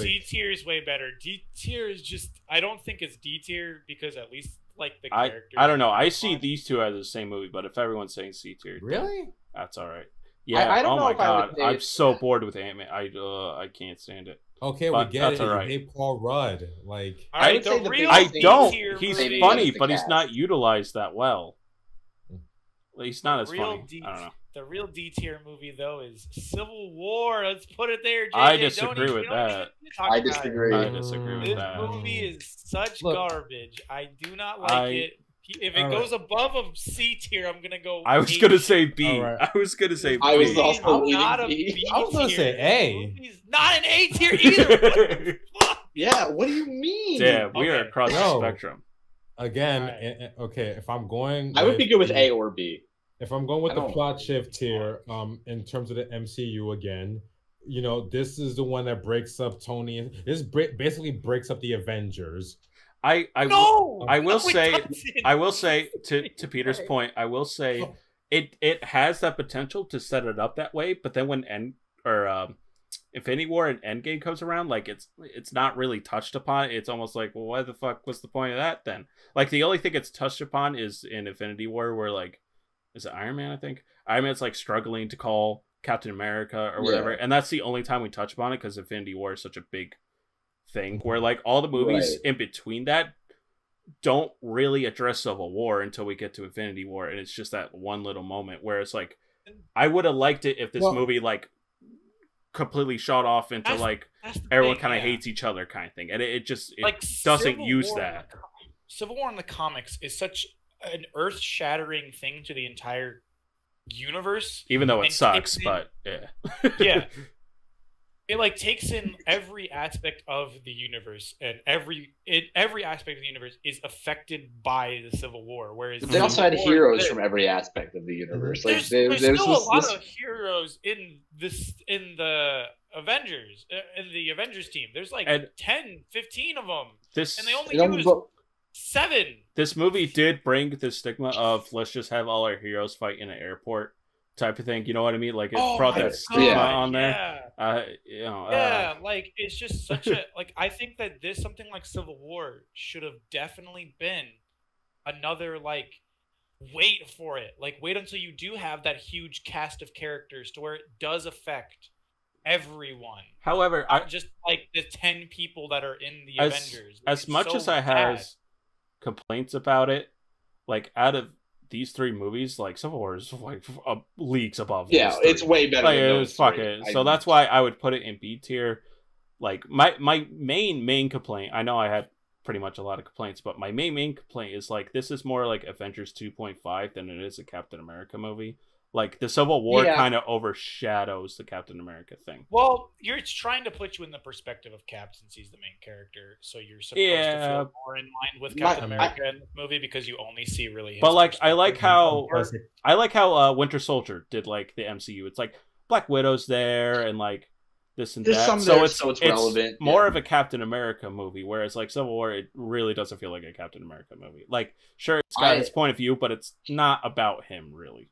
C tier is way better. D tier is just, I don't think it's D tier because at least like the characters. I don't know. I see these two as the same movie, but if everyone's saying C tier, really, that's all right. Yeah. I don't know my if god, I'm so bored with Ant-Man. I can't stand it. Okay, but we get it. Right. You hate Paul Rudd, like I don't. He's funny, but he's not utilized that well. He's not as funny. I don't know. The real D tier movie though is Civil War. Let's put it there. JJ. I disagree with that. I disagree. This movie is such garbage. I do not like it. If it goes above a C tier, I'm gonna go. I was gonna say B. Right. I was gonna say B. I was also not a B. I was gonna say A. He's not an A tier either. What the fuck? Yeah, what do you mean? Damn, we are across the spectrum. Again, okay. If I'm going, I would be good with A or B. If I'm going with the plot shift here, in terms of the MCU again, you know, this is the one that breaks up Tony. This basically breaks up the Avengers. I will say to Peter's point, I will say it has that potential to set it up that way, but then when Infinity War and Endgame comes around, like it's not really touched upon. It's almost like, well, why the fuck was the point of that then? Like the only thing it's touched upon is in Infinity War where like, is it Iron Man? I think Iron Man's like struggling to call Captain America or whatever, and that's the only time we touch upon it because Infinity War is such a big thing where like all the movies in between that don't really address Civil War until we get to Infinity War, and it's just that one little moment where it's like, I would have liked it if this movie like completely shot off into like everyone kind of hates each other kind of thing, and it like doesn't use that. Civil War in the comics is such an earth-shattering thing to the entire universe, even though it sucks, but yeah. It like takes in every aspect of the universe, and every aspect of the universe is affected by the Civil War. Whereas they also had heroes from every aspect of the universe. Like there's still a lot of heroes in the Avengers, in the Avengers team. There's like 10, 15 of them, and they only use 7. This movie did bring the stigma of let's just have all our heroes fight in an airport type of thing. You know what I mean? Like it Oh brought my that stigma God, on there. yeah. You know, Yeah, like it's just such a like I think that this something like Civil War should have definitely been another like wait for it. Like wait until you do have that huge cast of characters to where it does affect everyone. However, Not just like the 10 people that are in the Avengers. Like, as much as I has complaints about it, like out of these 3 movies, like Civil War is like leagues above. Yeah, these 3. it's way better. Like, Than it was those fuck 3. it. So that's why I would put it in B tier. Like my main complaint, I know I had pretty much a lot of complaints, but my main complaint is like this is more like Avengers 2.5 than it is a Captain America movie. Like the Civil War kind of overshadows the Captain America thing. Well, it's trying to put you in the perspective of Cap since he's the main character, so you're supposed to feel more in line with Captain America in this movie because you only see really. But like, I like how Winter Soldier did like the MCU. It's like Black Widow's there and like this and that. So it's relevant. More of a Captain America movie, whereas like Civil War, it really doesn't feel like a Captain America movie. Like, sure, it's got his point of view, but it's not about him really.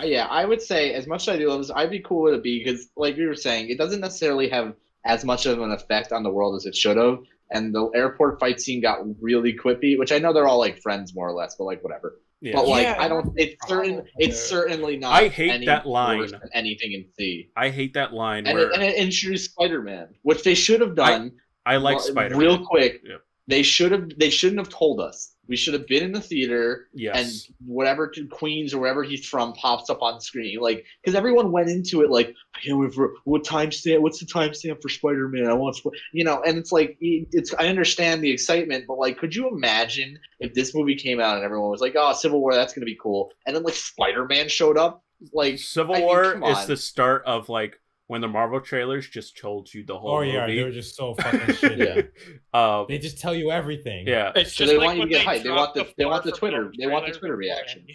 Yeah, I would say as much as I do love this, I'd be cool with it because, like we were saying, it doesn't necessarily have as much of an effect on the world as it should have. And the airport fight scene got really quippy, which I know they're all like friends more or less, but like whatever. Yeah. But like I don't. It's certainly not. I hate that line. Than anything in C. I hate that line. And it introduced Spider-Man, which they should have done. I like Spider-Man real quick. Yep. They shouldn't have told us. We should have been in the theater, and whatever Queens or wherever he's from pops up on screen. Like, because everyone went into it like, I can't wait for what's the timestamp for Spider-Man? I want, and it's like, I understand the excitement, but like, could you imagine if this movie came out and everyone was like, oh, Civil War, that's gonna be cool, and then like Spider-Man showed up? Like, Civil War is the start of like when the Marvel trailers just told you the whole movie. They were just so fucking shitty. They just tell you everything. Yeah. It's just they like want you to get hyped. They want the Twitter. They want the Twitter reaction.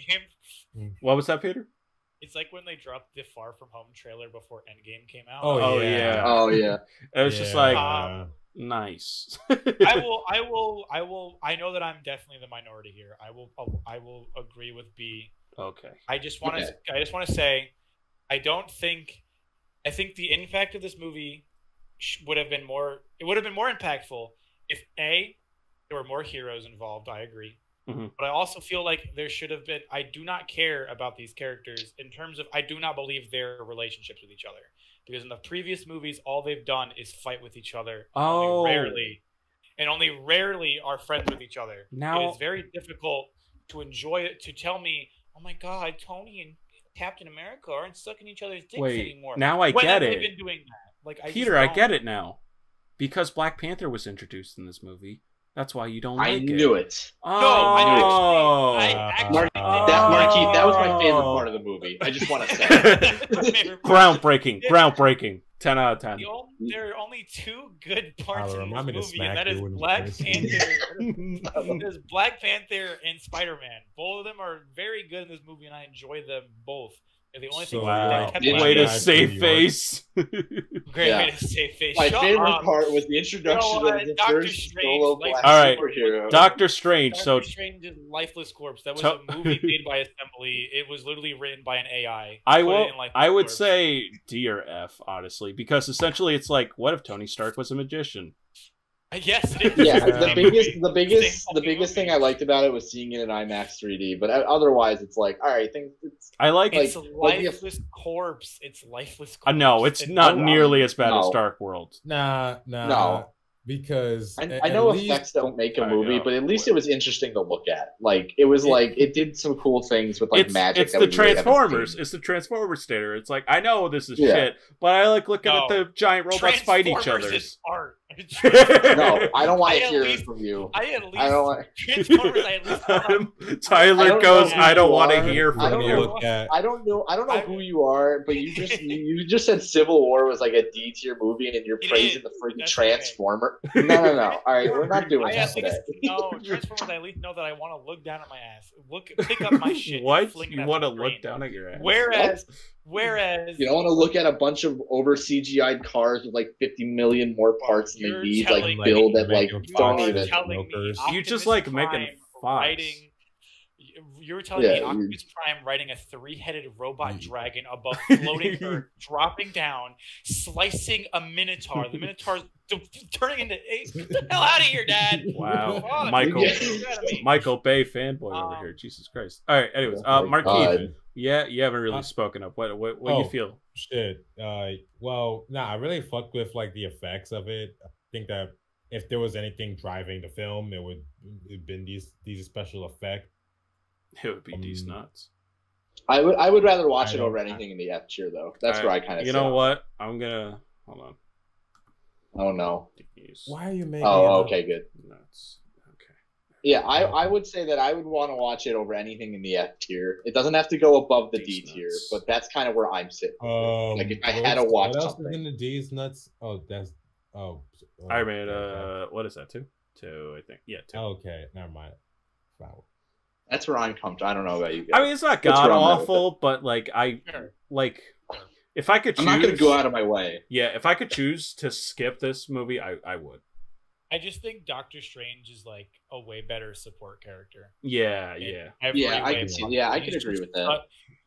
What was that, Peter? It's like when they dropped the Far From Home trailer before Endgame came out. Oh yeah. Oh yeah. It was just like nice. I know that I'm definitely the minority here. I will agree with B. Okay. I just want to say I think the impact of this movie would have been more impactful if there were more heroes involved. I agree. Mm-hmm. But I also feel like there should have been, I do not care about these characters in terms of, I do not believe their relationships with each other. Because in the previous movies, all they've done is fight with each other. Only rarely are friends with each other. Now, it is very difficult to enjoy it, to tell me, oh my God, Tony and Captain America aren't sucking each other's dicks anymore. Now I get it. Been doing that? Like, Peter, I get it now. Because Black Panther was introduced in this movie. That's why you don't like it. I knew it. Oh. No, I actually Marquis, that was my favorite part of the movie. I just want to say. Groundbreaking. 10 out of 10. There are only 2 good parts in this movie, and that is Black Panther. There's Black Panther and Spider-Man. Both of them are very good in this movie, and I enjoy them both. They're the only thing that kept way to save face. Great way to save face. My favorite part was the introduction of the first solo Black superhero. Doctor Strange. Doctor Strange's lifeless corpse. That was a movie made by Assembly. It was literally written by an AI. I would say D or F, honestly, because essentially it's like, what if Tony Stark was a magician? Yes, it is. Yeah, the biggest thing I liked about it was seeing it in IMAX 3D. But otherwise, it's like, all right, it's a lifeless corpse. It's lifeless. Corpse. No, it's not nearly as bad as Dark World. No. Because I know effects don't make a movie, but at least it was interesting to look at. Like it was it did some cool things with like magic. It's the Transformers. It's the Transformers theater. It's like I know this is shit, but I like looking at the giant robots fight each other. No, I don't want to hear it from you. Transformers. Tyler goes, I don't want to hear from you. I don't know who you are, but you just said Civil War was like a D tier movie, and you're praising the freaking Transformer. No. All right, we're not doing that today. No, Transformers. I at least know that I want to look down at my ass. Pick up my shit. What? You want to look down at your ass? Whereas you don't want to look at a bunch of over CGI'd cars with like 50 million more parts than they need, build that like don't even. You just like making fights. you were telling me Optimus Prime riding a 3-headed robot dragon above floating Earth, dropping down, slicing a Minotaur. The Minotaur's turning into get the hell out of here, Dad. Wow, Michael Bay fanboy over here. Jesus Christ. All right. Anyways, Marquise, you haven't really spoken up. What do you feel? Shit. Well, I really fucked with like the effects of it. I think that if there was anything driving the film, it would have been these special effects. It would be these nuts. I would rather watch it over anything in the F tier though. That's where I kind of. You know what? I'm gonna hold on. Oh no! Why are you making? Oh, okay, good. Nuts. Okay. Yeah, I would say that I would want to watch it over anything in the F tier. It doesn't have to go above the D tier, but that's kind of where I'm sitting. Like if I had to watch something. What else is in the D's nuts? Oh, that's I made what is that? 2, I think. Yeah, 2. Okay, never mind. Wow. That's where I'm comfortable. I don't know about you guys. I mean, it's not god awful, but like if I could choose, I'm not going to go out of my way. Yeah, if I could choose to skip this movie, I would. I just think Doctor Strange is like a way better support character. Yeah. I can see. Yeah, I can agree with that.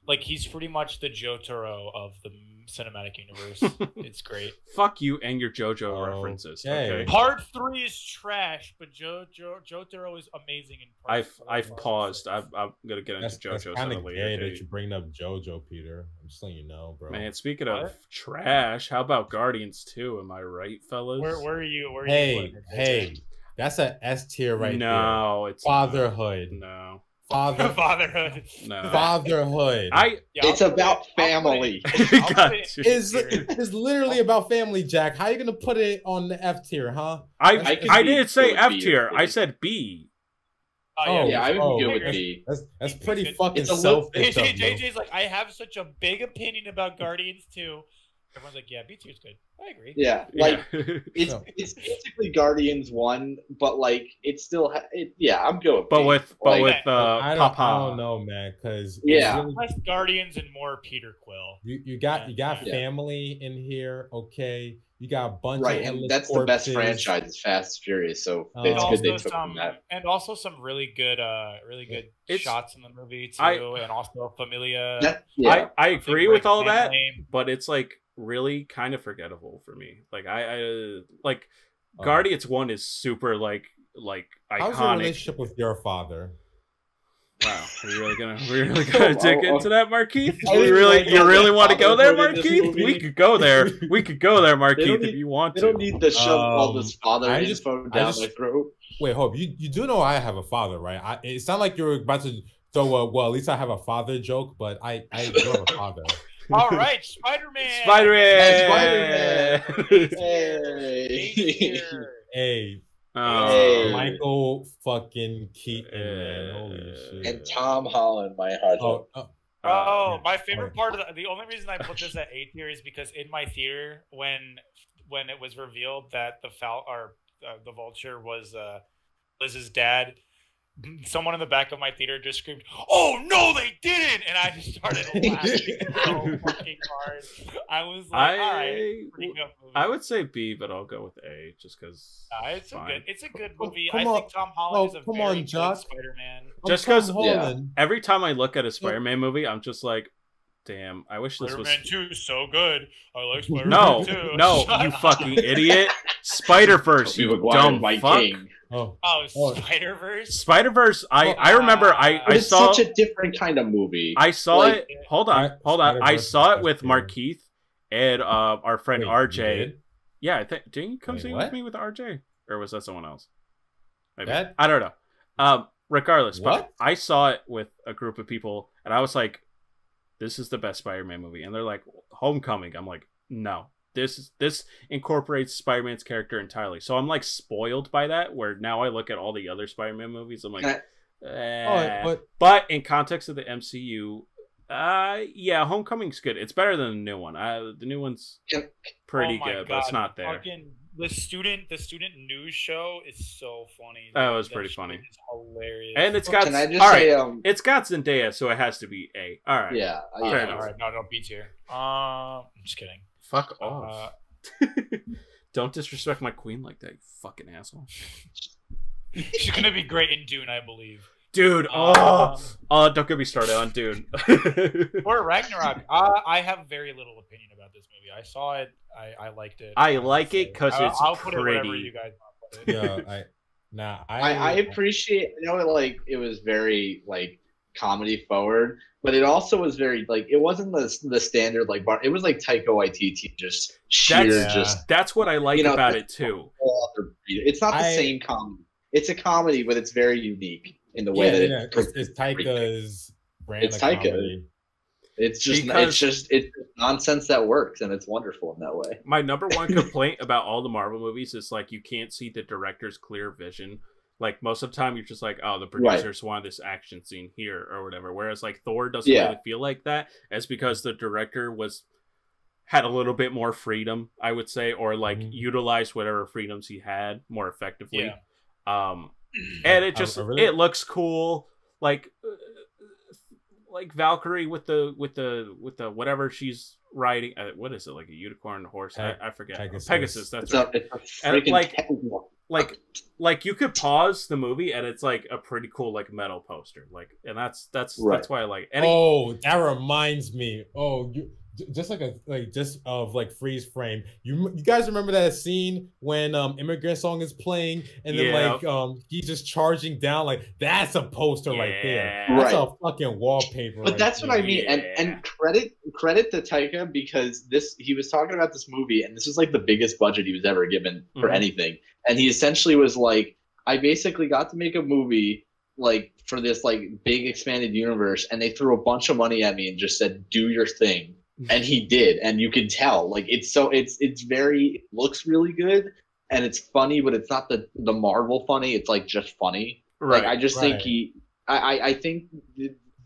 Like he's pretty much the Jotaro of the cinematic universe. It's great. Fuck you and your JoJo references. Okay. Part 3 is trash, but Jotaro is amazing in part 4. I've paused. I'm gonna get into JoJo. That's kind of gay that you bring up JoJo, Peter. I'm just letting you know, bro. Man, speaking of trash, how about Guardians 2? Am I right, fellas? Where are you? Hey, that's a S tier right there. No, it's Fatherhood. No. Fatherhood. No. Fatherhood. It's about family. It's literally about family, Jack. How are you gonna put it on the F tier, huh? I didn't say F tier. I said B. I would go with B. That's pretty fucking selfish. JJ's like, I have such a big opinion about Guardians 2. Everyone's like, yeah, B tier's good. I agree. Yeah, like it's basically Guardians 1, but like it's still I'm going. But with I don't know, man, because less Guardians and more Peter Quill. You got family in here, okay? You got a bunch of and that's the best franchise is Fast and Furious, so it's good they took from that. And also some really good shots in the movie too, and also Familia. I agree with all that, but it's like really kind of forgettable for me. Like I like Guardians 1 is super like iconic. How's your relationship with your father? Wow, we're really gonna dig into that, Markeith? You really want to go there, Markeith? We could go there. Markeith, if you want to. They don't need to shove all this father info down my throat. Wait, Hope, you do know I have a father, right? It sounded like you were about to throw well, at least I have a father joke, but I do have a father. All right, Spider-Man. Hey. Michael fucking Keaton, man. Holy shit. And Tom Holland, my heart. My favorite part of the only reason I put this at A tier is because in my theater when it was revealed that the Vulture was Liz's dad, someone in the back of my theater just screamed, "Oh no, they didn't!" And I just started laughing so fucking hard. I was like, "All right, pretty good movie." I would say B, but I'll go with A just because. It's a good movie. I think Tom Holland is a very good Spider-Man. Just because every time I look at a Spider-Man movie, I'm just like, damn, I wish this was. Spider-Man 2 is so good. I like Spider-Man 2. No, you fucking idiot! Spider-Verse, you dumb fuck. King. Spider-Verse. Spider-Verse. I remember. I saw such a different kind of movie. I saw it. Hold on. I saw it with Markeith and our friend RJ. Yeah, I think. Didn't you come see with me with RJ, or was that someone else? Maybe. I don't know. Regardless, but I saw it with a group of people, and I was like, "This is the best Spider-Man movie," and they're like, "Homecoming." I'm like, "No." This incorporates Spider-Man's character entirely. So I'm like spoiled by that, where now I look at all the other Spider-Man movies, I'm like, but in context of the MCU, Homecoming's good. It's better than the new one. The new one's pretty good, but it's not there. The student news show is so funny. That was pretty funny. It's hilarious. And it's got it's got Zendaya, so it has to be A. All right. Yeah. All right. No, B tier. I'm just kidding. Fuck off. Don't disrespect my queen like that, you fucking asshole. She's gonna be great in Dune, I believe. Dude, don't get me started on Dune. Or Ragnarok. I have very little opinion about this movie. I saw it. I liked it. I like it because it's I'll put it whatever pretty. you guys want to put it. Yeah, I appreciate. I know, like it was very like comedy forward, but it also was very like it wasn't the standard like bar. It was like Taika Waititi just sheer That's what I like about it too. It's not the same comedy. It's a comedy, but it's very unique in the way that it's Taika's brand. It's Taika. Comedy. It's just nonsense that works, and it's wonderful in that way. My number one complaint about all the Marvel movies is like you can't see the director's clear vision. Like most of the time, you're just like, oh, the producers wanted this action scene here or whatever. Whereas like Thor doesn't really feel like that. It's because the director had a little bit more freedom, I would say, or like utilized whatever freedoms he had more effectively. Yeah. And it just it looks cool, like Valkyrie with the whatever she's riding. What is it, like a unicorn horse? I forget. Pegasus. That's right. And like you could pause the movie and it's like a pretty cool like metal poster. Like, and that's why I like it. That reminds me. Just freeze frame. You guys remember that scene when Immigrant Song is playing and then he's just charging down, like that's a poster right there. That's a fucking wallpaper. But that's what I mean. And credit to Taika, because he was talking about this movie and this was like the biggest budget he was ever given for anything. And he essentially was like, I basically got to make a movie like for this like big expanded universe, and they threw a bunch of money at me and just said, do your thing. And he did, and you can tell, like it looks really good, and it's funny, but it's not the Marvel funny. It's like just funny. Right. Like I just think I think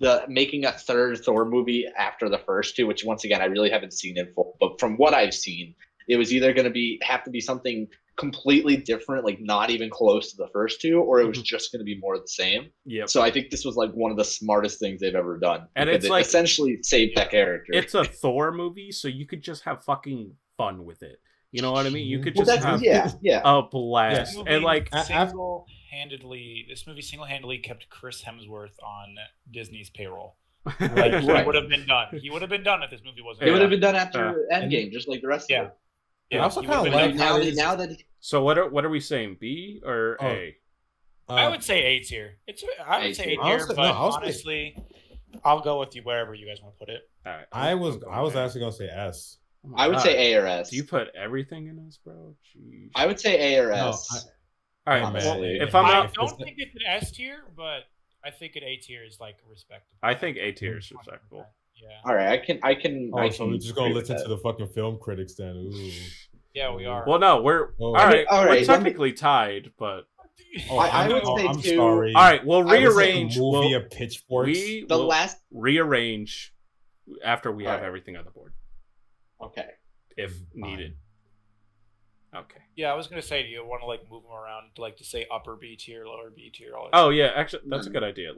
the making a third Thor movie after the first two, which once again I really haven't seen in full, but from what I've seen, it was either going to have to be something completely different, like not even close to the first two, or it was just going to be more of the same. Yeah. So I think this was like one of the smartest things they've ever done, and it's like essentially saved that character. It's a Thor movie, so you could just have fucking fun with it. You know what I mean? You could just have a blast. And like this movie single-handedly kept Chris Hemsworth on Disney's payroll. Like he would have been done. He would have been done if this movie wasn't. It would have been done after Endgame, just like the rest of it. Yeah, I also kind of like now that. So what are we saying? B or A? I would say A tier. I would say A tier, but honestly, I'll go with you wherever you guys want to put it. All right. I was actually gonna say S. I would say A or S. Do you put everything in S, bro? Jeez. I would say A or S. All right, man. If I'm not, I don't think it's an S tier, but I think an A tier is like respectable. I think A tier is respectable. Yeah. All right, I can. So we're just gonna listen to the fucking film critics then. Ooh. Yeah, we are. Well, no, we're all right. We're technically tied, but I would say I'm sorry. All right, we'll rearrange. Movie of pitchforks. Rearrange after we have everything on the board. Okay. If needed. Okay. Yeah, I was gonna say, do you want to like move them around, like to say upper B tier, lower B tier? Oh yeah, actually, that's a good idea.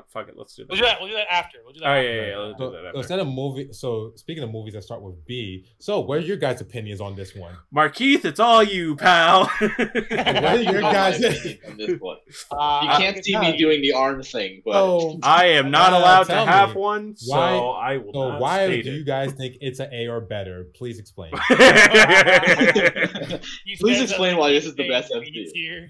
Fuck it, let's do that. We'll do that after. Let's do that after. Instead of movie, so speaking of movies that start with B, so what are your guys' opinions on this one? Markeith, it's all you, pal. What are your guys' on this one? You can't see me doing the arm thing, but I am not allowed to have one, so I will. So why do you guys think it's an A or better? Please explain. Please explain why this is the best MCU.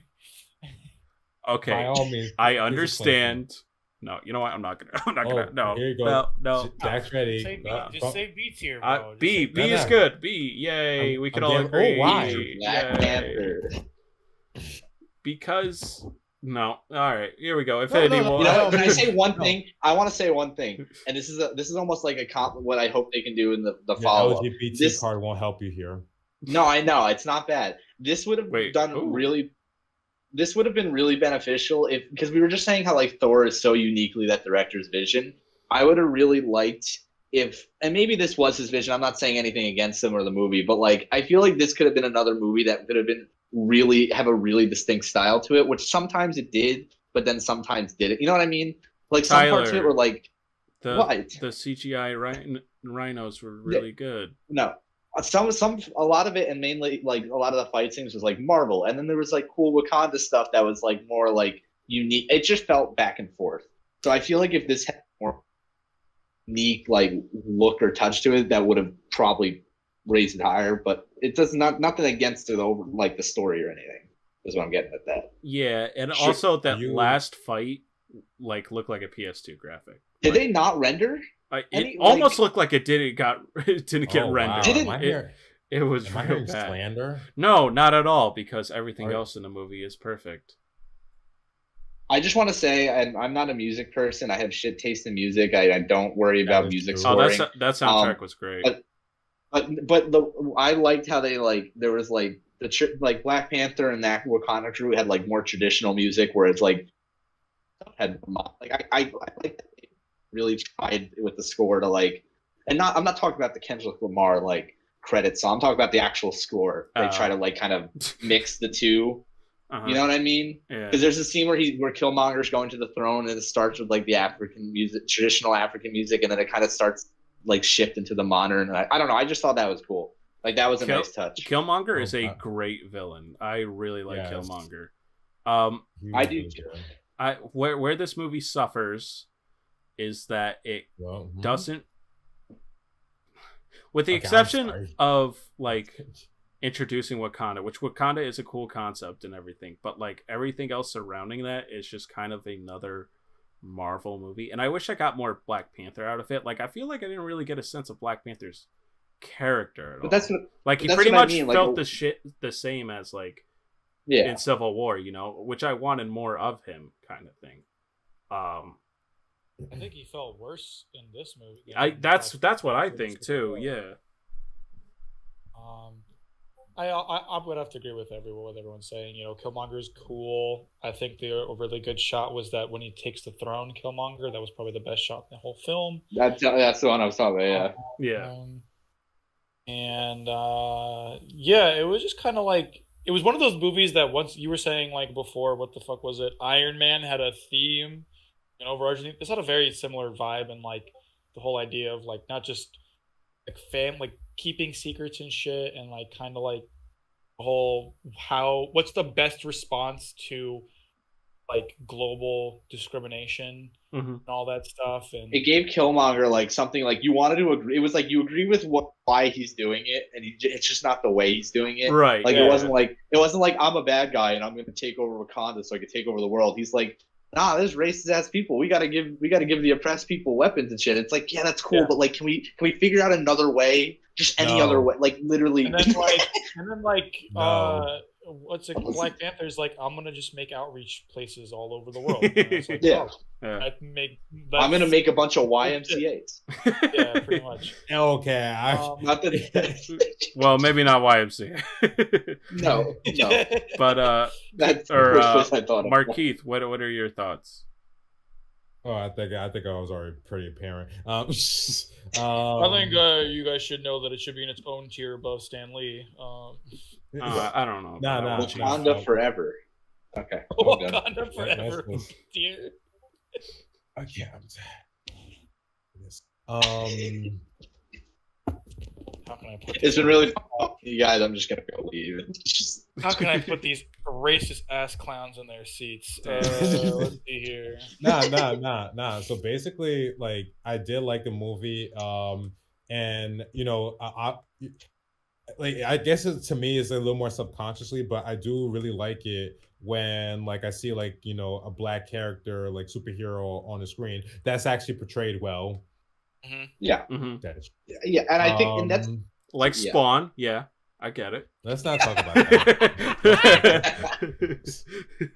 Okay, by all means, I understand. No, you know what? I'm not gonna. No, here you go. No. Jack's ready. Just say B tier, bro. B is good. B, yay. We can all agree. Why? Black Panther. Because no. All right, here we go. Infinity War. You know, can I say one thing? I want to say one thing, and this is almost like what I hope they can do in the follow up. LGBT card won't help you here. No, I know it's not bad. This would have This would have been really beneficial because we were just saying how like Thor is so uniquely that director's vision. I would have really liked and maybe this was his vision. I'm not saying anything against him or the movie, but like I feel like this could have been another movie that could have been have a really distinct style to it, which sometimes it did, but then sometimes didn't. You know what I mean? Like some parts of it were like the CGI rhinos were really good. No. A lot of it, and mainly like a lot of the fight scenes was like Marvel, and then there was like cool Wakanda stuff that was like more like unique. It just felt back and forth. So I feel like if this had more unique like look or touch to it, that would have probably raised it higher. But it does nothing against it over like the story or anything. Is what I'm getting at that. Yeah, and also that last fight like looked like a PS2 graphic. Did they not render? It almost looked like it didn't get rendered. Wow. It was Am I real hearing bad. slander? No, not at all, because everything else in the movie is perfect. I just want to say, I'm not a music person. I have shit taste in music. I don't worry about music scoring. Oh, that soundtrack was great. But I liked how they like there was like like Black Panther and that Wakanda crew had like more traditional music, where it's like had like I like that they really tried with the score to like, and I'm not talking about the Kendrick Lamar like credits song. I'm talking about the actual score. They try to like kind of mix the two. You know what I mean? Because there's a scene where Killmonger's going to the throne, and it starts with like the African music, traditional African music, and then it kind of starts like shift into the modern. And I don't know. I just thought that was cool. Like that was a nice touch. Killmonger is a great villain. I really like Killmonger. I do too. Where this movie suffers is that it doesn't, with the exception of like introducing Wakanda, which Wakanda is a cool concept and everything, but like everything else surrounding that is just kind of another Marvel movie. And I wish I got more Black Panther out of it. Like I feel like I didn't really get a sense of Black Panther's character at all. That's like he pretty much felt the same as like in Civil War, you know, which I wanted more of him, kind of thing. I think he felt worse in this movie. That's what I think too. Yeah. I would have to agree with what everyone's saying. You know, Killmonger's cool. I think a really good shot was that when he takes the throne, Killmonger. That was probably the best shot in the whole film. That's the one I was talking about. It was just kind of like it was one of those movies that once you were saying like before, what the fuck was it? Iron Man had a theme, an overarching. This had a very similar vibe and like the whole idea of like not just like keeping secrets and shit, and like kind of like the whole what's the best response to like global discrimination and all that stuff. And it gave Killmonger like something like you wanted to agree. It was like you agree with why he's doing it, and it's just not the way he's doing it. Right. Like it wasn't like I'm a bad guy and I'm going to take over Wakanda so I can take over the world. He's like, nah, there's racist ass people. We gotta give the oppressed people weapons and shit. It's like, yeah, that's cool, but like, can we figure out another way? Just any other way, like literally. And then what's it? Black Panther's like, I'm gonna just make outreach places all over the world. Like, I'm gonna make a bunch of YMCA's. Yeah, pretty much. Okay, not that. Well, maybe not YMCA. No. But that's the first place I thought of. Markeith, what are your thoughts? Oh, I think I was already pretty apparent. I think you guys should know that it should be in its own tier above Stan Lee. I don't know. Wakanda forever. Okay. Wakanda forever. Dear. Okay. How can I put it's been really fun. You guys, I'm just gonna go leave. How can I put these racist ass clowns in their seats? Let's see here. Nah. So basically, like, I did like the movie, and you know, I guess to me it's a little more subconsciously, but I do really like it when like I see like, you know, a black character like superhero on the screen that's actually portrayed well. Yeah. Yeah, and I think and that's like Spawn. Yeah, I get it. Let's not talk about that.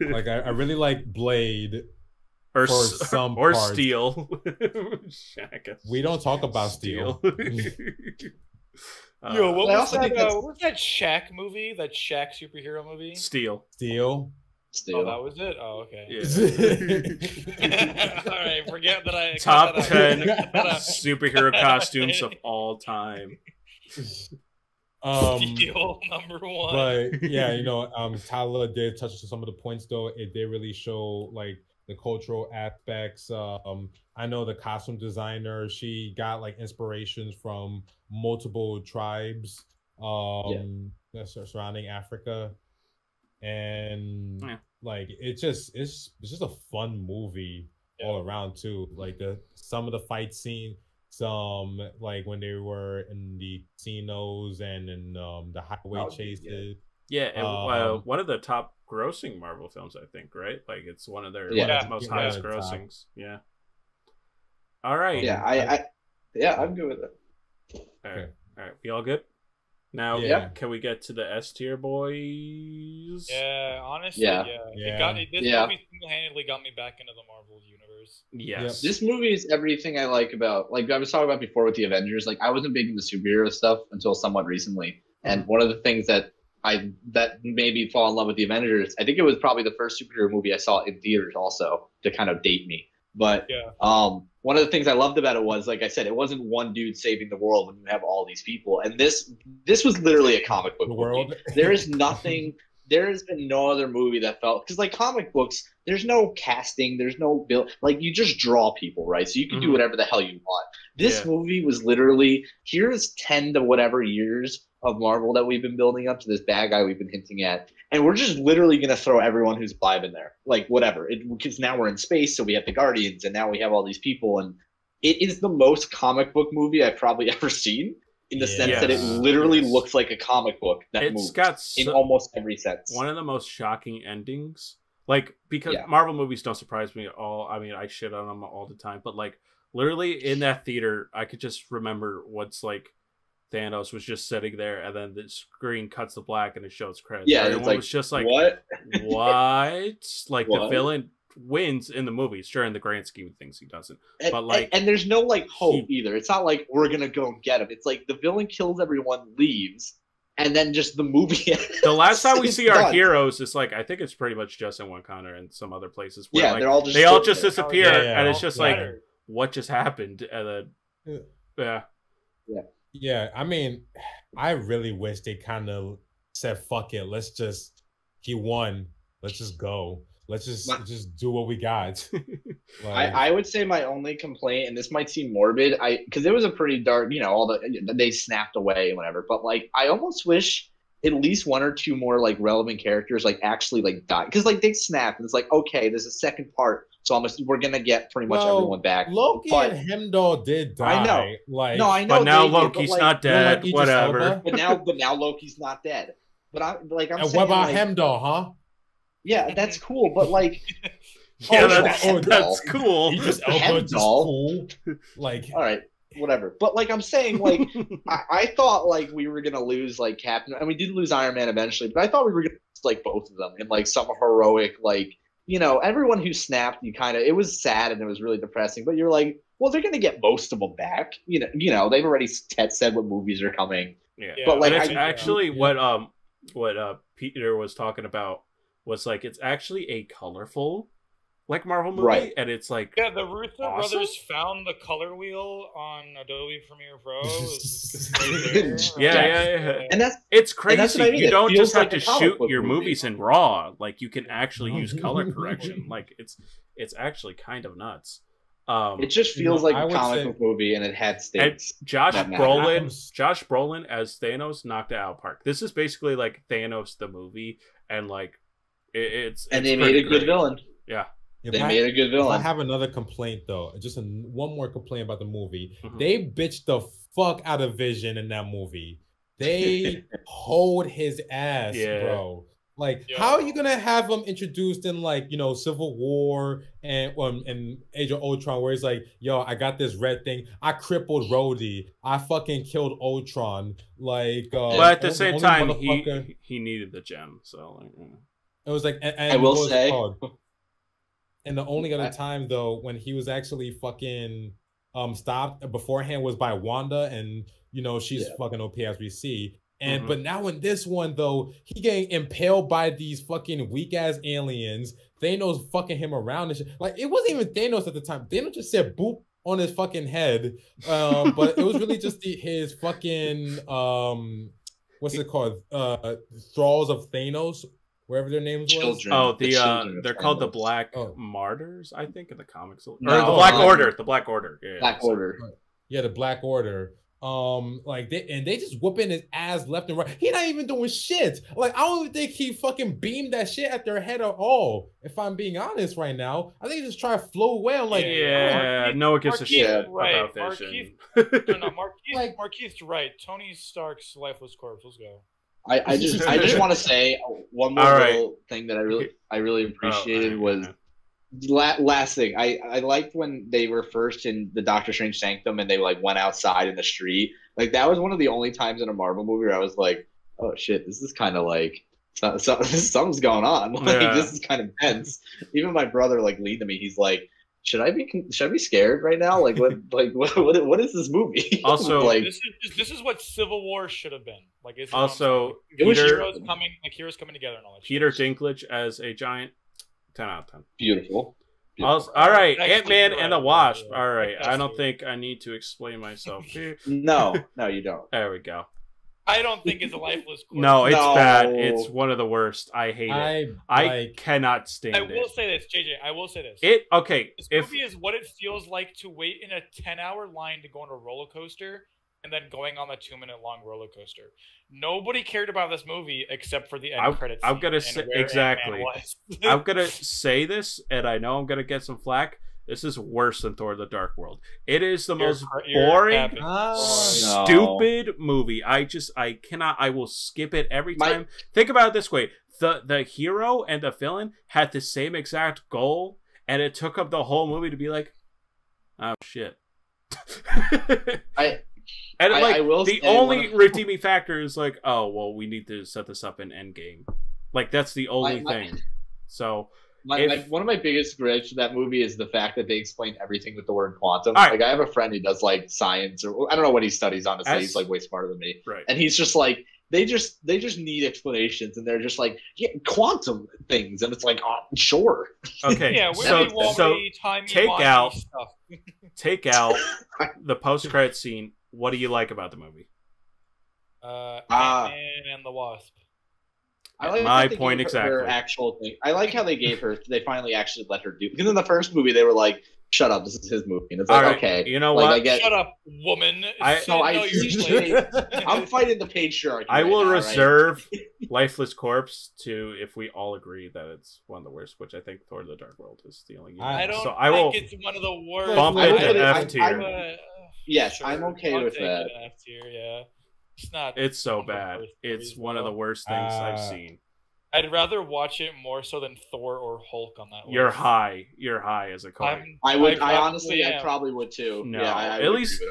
Like I really like Blade or parts. Steel. We don't talk about Steel. Yo, what was that Shaq movie? That Shaq superhero movie? Steel. Oh, that was it? Oh, okay. Yeah. All right, forget that I... Top 10 superhero costumes of all time. Steel, number 1. But, yeah, you know, Tyler did touch on some of the points, though. It did really show, like, the cultural aspects. I know the costume designer, she got, like, inspirations from multiple tribes surrounding Africa. And like it's just a fun movie all around too. Like some of the fight scene, some like when they were in the casinos and in the highway chases. Yeah, one of the top grossing Marvel films, I think, right? Like it's one of their most highest grossings. Yeah. All right. Yeah, I'm good with it. All right. We all good? Now, can we get to the S tier boys? Yeah, honestly, This movie single-handedly got me back into the Marvel universe. Yes. This movie is everything I like about, like I was talking about before with the Avengers. Like I wasn't big into superhero stuff until somewhat recently, and one of the things that made me fall in love with the Avengers, I think it was probably the first superhero movie I saw in theaters, also to kind of date me. But one of the things I loved about it was, like I said, it wasn't one dude saving the world when you have all these people. And this was literally a comic book movie. There is nothing. There has been no other movie that felt, because like comic books, there's no casting, there's no build, like you just draw people, right? So you can do whatever the hell you want. This movie was literally, here's 10 to whatever years of Marvel that we've been building up to this bad guy we've been hinting at, and we're just literally going to throw everyone who's alive in there, like whatever, because now we're in space, so we have the Guardians, and now we have all these people, and it is the most comic book movie I've probably ever seen, in the sense that it literally looks like a comic book that moves in almost every sense. One of the most shocking endings, like, because Marvel movies don't surprise me at all. I mean, I shit on them all the time, but like literally in that theater, I could just remember what's like Thanos was just sitting there, and then the screen cuts to black and it shows credits. Yeah, everyone was just like, "What? What?" Like the villain wins in the movies. Sure, in the grand scheme of things, he doesn't. But like, and there's no like hope either. It's not like we're gonna go and get him. It's like the villain kills everyone, leaves, and then just the movie. The last time we see our heroes is like, I think it's pretty much just in Wakanda and some other places where like, they all just disappear, and it's just like, what just happened? And then Yeah, I mean, I really wish they kind of said, "Fuck it, he won. Let's just go. Let's just do what we got." Like, I would say my only complaint, and this might seem morbid, because it was a pretty dark, they snapped away and whatever. But like, I almost wish at least one or two more like relevant characters like actually like died, because like they snapped, and it's like, okay, there's a second part. So we're gonna get pretty much everyone back. Loki and Heimdall did die. I know. Like, no, I know. But now Loki's not dead. Whatever. But now Loki's not dead. But I'm saying, what about Heimdall, huh? Yeah, that's cool. But like, that's cool. He just cool. Like, all right, whatever. But like, I'm saying, like, I thought like we were gonna lose like Captain, and we did lose Iron Man eventually. But I thought we were gonna lose like both of them in like some heroic like. Everyone who snapped, it was sad and it was really depressing, but you're like, well, they're going to get most of them back. They've already said what movies are coming. Yeah. But like, actually what Peter was talking about was like, it's actually a colorful like Marvel movie, and it's like the Russo brothers found the color wheel on Adobe Premiere Pro. And it's crazy. And that's what I mean. You don't just have to shoot your movies in RAW. Like you can actually use color correction. Like it's actually kind of nuts. It just feels like a comic book movie, and it had stakes. Josh Brolin as Thanos knocked it out of the park. This is basically like Thanos the movie, and like it's they made a good villain. Yeah. They made a good villain. I have another complaint though. Just one more complaint about the movie. They bitched the fuck out of Vision in that movie. They hold his ass, bro. Like, how are you gonna have him introduced in like Civil War and Age of Ultron, where he's like, "Yo, I got this red thing. I crippled Rhodey. I fucking killed Ultron." Like, but at the same time, he needed the gem. So like, it was like, and I will say. And the only other time though when he was actually fucking stopped beforehand was by Wanda, and she's fucking OP as we see. And but now in this one though, he getting impaled by these fucking weak ass aliens. Thanos fucking him around and shit. Like, it wasn't even Thanos at the time. Thanos just said boop on his fucking head. But it was really just his fucking what's it called? Thralls of Thanos. Wherever their names Children. Oh, they're called the Black Martyrs, I think, in the comics. Or the Black Order. The Black Order. Black Order. Yeah, the Black Order. Like they just whooping his ass left and right. He not even doing shit. Like I don't even think he fucking beamed that shit at their head at all. If I'm being honest right now, I think he just try to flow away. I'm like, yeah, no one gives a shit about Vision. Markeith's right. Tony Stark's lifeless corpse. Let's go. I just want to say one more little thing that I really appreciated was last thing. I liked when they were first in the Doctor Strange sanctum and they like went outside in the street. Like that was one of the only times in a Marvel movie where I was like, oh shit, this is kind of like something's going on. Like this is kind of tense. Even my brother like leaned to me. He's like, should I be scared right now? Like what what is this movie? Also, like this is what Civil War should have been. Like it's also it was heroes coming together and all that. Peter Dinklage as a giant. 10 out of 10. Beautiful. All right, Ant-Man and the Wasp. All right, I don't think I need to explain myself here. No, you don't. There we go. I don't think it's a lifeless corpse. No, it's bad. It's one of the worst. I hate it. I like, cannot stand it. I will say this, JJ. I will say this. This movie is what it feels like to wait in a 10-hour line to go on a roller coaster and then going on the 2-minute long roller coaster. Nobody cared about this movie except for the end credits. I'm gonna say exactly. I'm gonna say this, and I know I'm gonna get some flack. This is worse than Thor: The Dark World. It is the most boring, stupid movie. I cannot. I will skip it every time. Think about it this way: the hero and the villain had the same exact goal, and it took up the whole movie to be like, oh shit. I will the only redeeming factor is like, oh well, we need to set this up in Endgame. Like that's the only thing. So one of my biggest gripes with that movie is the fact that they explain everything with the word quantum. Right. Like I have a friend who does like science, or I don't know what he studies. Honestly, he's like way smarter than me. Right. And he's just like they just need explanations, and they're just like quantum things, and it's like sure. Okay. Yeah. So take out the post-credit scene. What do you like about the movie? Ant-Man and the Wasp. I like my point exactly. Her actual thing. I like how they gave her. They finally actually let her do. Because in the first movie, they were like, "Shut up, this is his movie," and it's like, okay, you know like, what? Shut up, woman. I'm fighting the patriarchy. I will reserve Lifeless Corpse to if we all agree that it's one of the worst, which I think Thor: The Dark World is stealing. I don't think it's one of the worst. Bump it to F tier. Yes, sure. I'm okay with that. F tier, yeah. It's not. It's so bad. It's one of the worst things I've seen. I'd rather watch it more so than Thor or Hulk on that list. You're high as a coin. I probably would too. No, yeah, at least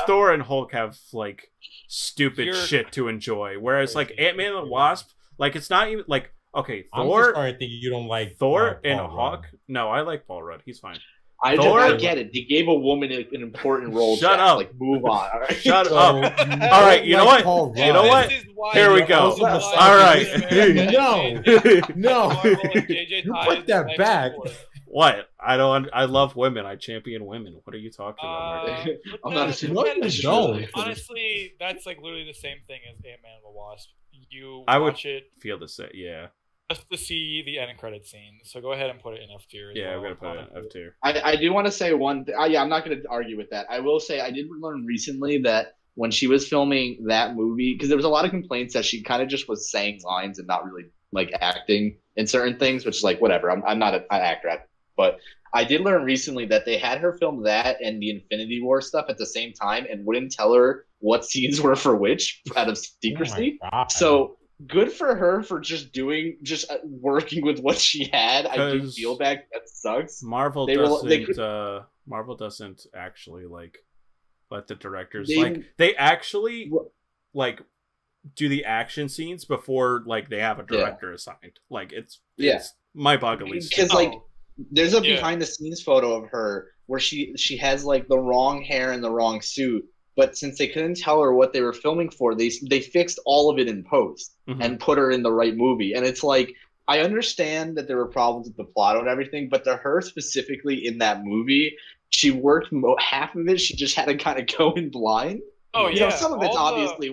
Thor and Hulk have like stupid shit to enjoy. Whereas like Ant-Man and the Wasp, like it's not even like okay. Thor. I think you don't like Thor and Hawk. No, I like Paul Rudd. He's fine. I get it. They gave a woman an important role. Shut up. Like, move on. All right. Shut up. All right. You know what? You know what? Here we go. All right. No. You put that back. What? I love women. I champion women. What are you talking about? I'm not don't. Honestly, that's like literally the same thing as Ant-Man and the Wasp. I would feel the same. Yeah. Just to see the end credit scene. So go ahead and put it in F tier. Yeah, I'm gonna put it in F tier. I do want to say one. I'm not going to argue with that. I will say I did learn recently that when she was filming that movie, because there was a lot of complaints that she kind of just was saying lines and not really like acting in certain things, which is like whatever. I'm not an actor, but I did learn recently that they had her film that and the Infinity War stuff at the same time and wouldn't tell her what scenes were for which out of secrecy. So. Good for her for just working with what she had. I do feel bad. That sucks. Marvel doesn't actually like let the directors they actually like do the action scenes before like they have a director assigned. Like it's my bug at least. Because like there's a behind the scenes photo of her where she has like the wrong hair and the wrong suit. But since they couldn't tell her what they were filming for, they fixed all of it in post and put her in the right movie. And it's like, I understand that there were problems with the plot and everything, but to her specifically in that movie, she worked half of it. She just had to kind of go in blind. Oh You yeah, know, some of it's all obviously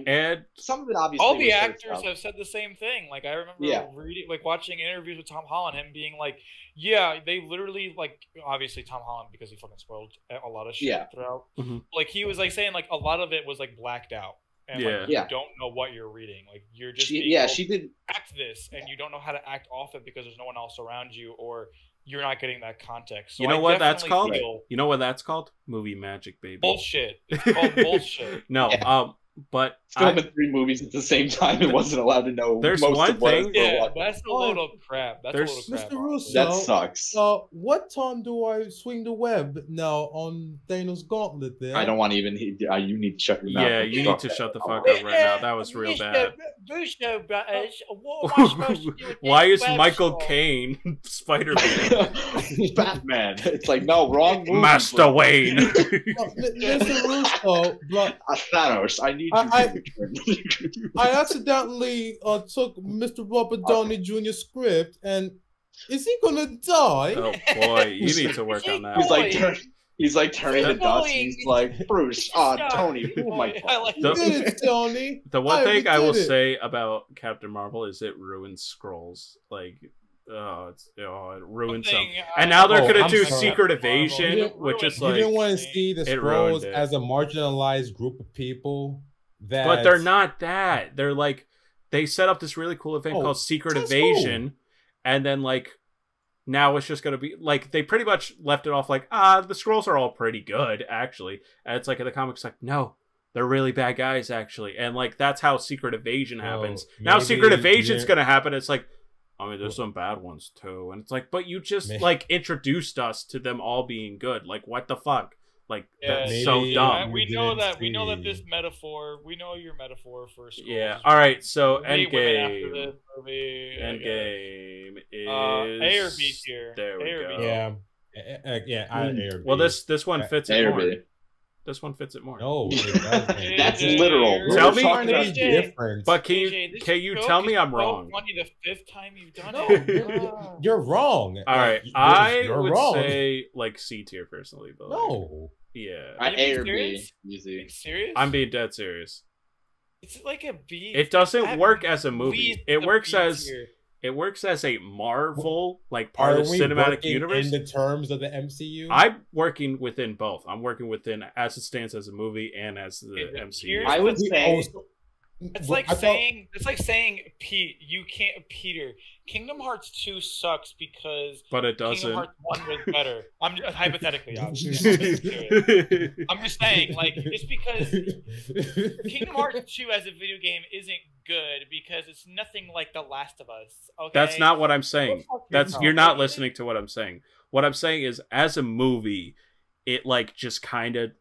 all the was actors herself. have said the same thing. Like I remember Yeah. reading, like watching interviews with Tom Holland, him being like, "Yeah, they literally like obviously Tom Holland because he fucking spoiled a lot of shit Yeah. throughout. Mhm. Like he was like saying like a lot of it was like blacked out, and like Yeah. you don't know what you're reading. Like you're just She did. act this, and you don't know how to act off it because there's no one else around you, or you're not getting that context. So You know I what that's definitely called? feel You know what that's called? Movie magic, baby. bullshit. It's called bullshit. No, Yeah. but Filming 3 movies at the same time and wasn't allowed to know There's most one of what thing- Yeah, what- that's a load of crap. That's There's- a load of crap. Mr. Russo, That sucks. what time do I swing the web now on Thanos' gauntlet there? I don't want to even. You need to shut your mouth. yeah, you need to shut the fuck up right now. That was real bad. Russo brothers, what am I supposed to do with Why this is web Michael song? Caine Spider-Man? Batman. It's like no, wrong movie. Master bro. Wayne. Mr. Russo, but Thanos, I need you to return. I accidentally took Mr. Robert Downey Jr. script, and is he gonna die? Oh boy, you need to work on that. He's like turning to He's dust. annoying. He's like Bruce, Tony, who am I? I like You did it, Tony. The one thing I will did it. say about Captain Marvel is it ruins scrolls. Like, it ruins them. And now they're gonna I'm do sorry. Secret Marvel. Evasion, You which is You like, didn't want to see the it ruined Skrulls it. as a marginalized group of people. That, but they're not that. They're like, they set up this really cool event Oh, called Secret that's Evasion, and then like, now it's just gonna be like they pretty much left it off like the Skrulls are all pretty good actually, and it's like in the comics like no, they're really bad guys actually, and like that's how Secret Evasion happens. Now maybe Secret Evasion's you're- gonna happen. It's like, I mean, there's some bad ones too, and it's like, but you just like introduced us to them all being good. Like what the fuck? Like that's so maybe dumb. We You know didn't that. We know that see. this metaphor. We know your metaphor for schools. Yeah. All right. So Women after Endgame. this movie. Endgame is A or B tier. There we A or go. B. Yeah. Well, this one fits it A or more. B. This one fits it more. No, it doesn't. That's literal. We're Tell me- trying to be AJ. different. But can AJ, this you joke tell me is I'm so wrong? Funny the fifth time you've done No, it. you're wrong. All right, You're would wrong. say like C tier personally, but like, No. yeah, Are you A being or B. serious? Easy. Are you serious? I'm being dead serious. It's like a B. It doesn't at work as a movie. least It a works B as tier. it works as a Marvel like part Are of the we cinematic working universe. in the terms of the MCU? I'm working within both. I'm working within as it stands as a movie and as the MCU. Here's I would the say- thing. It's like saying Pete. You can't Peter. Kingdom Hearts 2 sucks because But it Kingdom doesn't. Hearts 1 was better. I'm just, hypothetically, obviously. I'm just saying, like, it's because Kingdom Hearts 2 as a video game isn't good because it's nothing like The Last of Us. Okay, That's not what I'm saying. That's No. you're not listening to what I'm saying. What I'm saying is, as a movie, it like just kind of.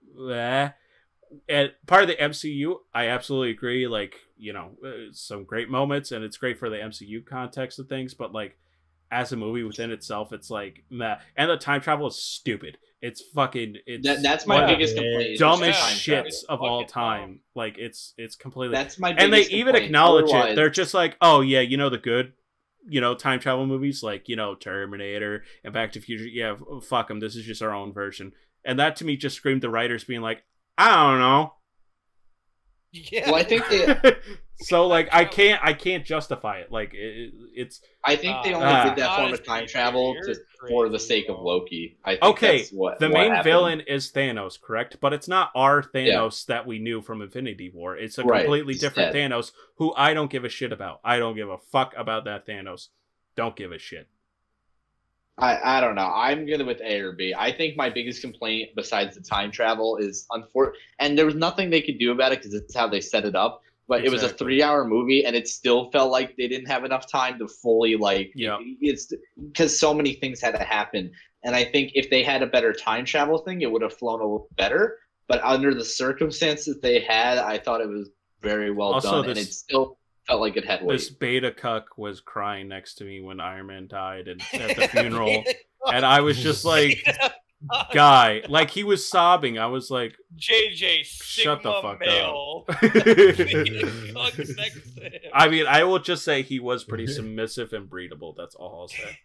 And part of the MCU, I absolutely agree. Like, you know, some great moments, and it's great for the MCU context of things. But like, as a movie within itself, it's like meh. And the time travel is stupid. It's fucking. It's That's my one of biggest the complaint. is dumbest time travel. shits of all Fucking time. Like, it's completely. That's my And they biggest even complaint. acknowledge it. Otherwise- They're just like, oh yeah, you know the good, you know, time travel movies like, you know, Terminator and Back to the Future. Yeah, fuck them. This is just our own version. And that to me just screamed the writers being like, I don't know. Yeah. Well, I think they, So like, I can't justify it. Like it's I think they only did that form of time travel for the sake of Loki. I think okay. that's what The what main happened. villain is Thanos, correct? But it's not our Thanos that we knew from Infinity War. It's a Right, completely he's different dead. Thanos who I don't give a shit about. I don't give a fuck about that Thanos. Don't give a shit. I don't know. I'm good with A or B. I think my biggest complaint besides the time travel is and there was nothing they could do about it because it's how they set it up. But it was a Exactly. 3-hour movie, and it still felt like they didn't have enough time to fully like. Yeah. It's because so many things had to happen, and I think if they had a better time travel thing, it would have flown a little better. But under the circumstances they had, I thought it was very well Also, done, and this- it still felt like it had weight. This beta cuck was crying next to me when Iron Man died and at the funeral, and I was just like, "Guy," like he was sobbing. I was like, JJ Sigma Shut the fuck male. up. Cucks next to him. I mean, I will just say he was pretty submissive and breedable. That's all I'll say.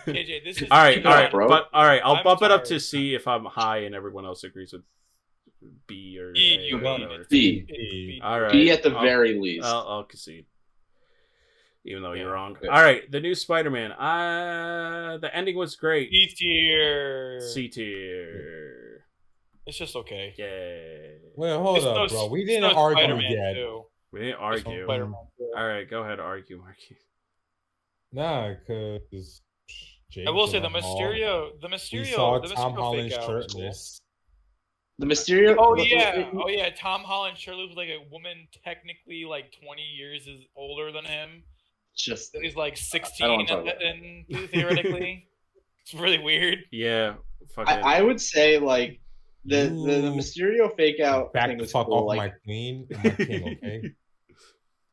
JJ, this is All right, all right, bro. but all right, I'll I'm bump it up tired. to C if I'm high and everyone else agrees with B or B, A or whatever. it's B. B. All right. B at the very least. I'll concede. Even though you're wrong. Good. All right, the new Spider-Man. The ending was great. C tier. C tier. It's just okay. Yay. Well, hold up, bro. We didn't argue Spider-Man yet. too. We didn't It's argue. Spider-Man too. All right, go ahead, argue, Marky. Nah, because I will say the Mysterio We saw the Tom Mysterio Holland fake out was cool. shirtless. The Mysterio. Oh yeah. Tom Holland sure looks like a woman technically like 20 years is older than him. Just He's like I 16 don't wanna talk and theoretically. It's really weird. Yeah, fucking. I would say like the Ooh. Mysterio fake out Back thing the was fuck cool. off Like, my queen and my king, okay?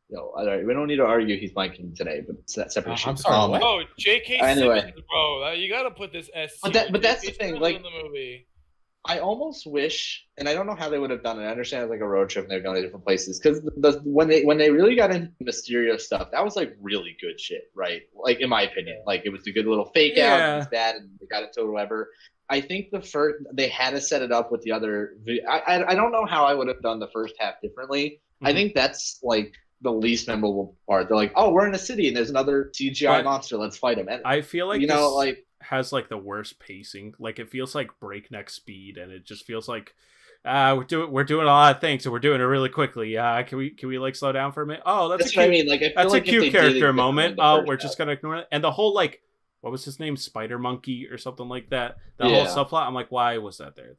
no, all right, we don't need to argue. He's my king today, but it's that separate. I'm shit. sorry, what? Oh, J.K. Anyway. Simmons, bro, you gotta put this S. But that's the thing, like- in the movie. I almost wish, and I don't know how they would have done it. I understand it's like a road trip and they're going to different places because when they really got into Mysterio stuff, that was like really good shit, right? Like in my opinion, like it was a good little fake out, and it was bad, and they got into it, whatever. I think the first they had to set it up with the other. I don't know how I would have done the first half differently. I think that's like the least memorable part. They're like, oh, we're in a city and there's another CGI monster. Let's fight him. And I feel like you know, this like has like the worst pacing. Like it feels like breakneck speed, and it just feels like we're doing a lot of things, and we're doing it really quickly. Can we like slow down for a minute? Oh, that's what a I cute, mean. Like I feel that's like a cute character moment. Oh, we're half. just gonna ignore it. And the whole like, what was his name, Spider Monkey or something like that. That whole subplot. I'm like, why was that there?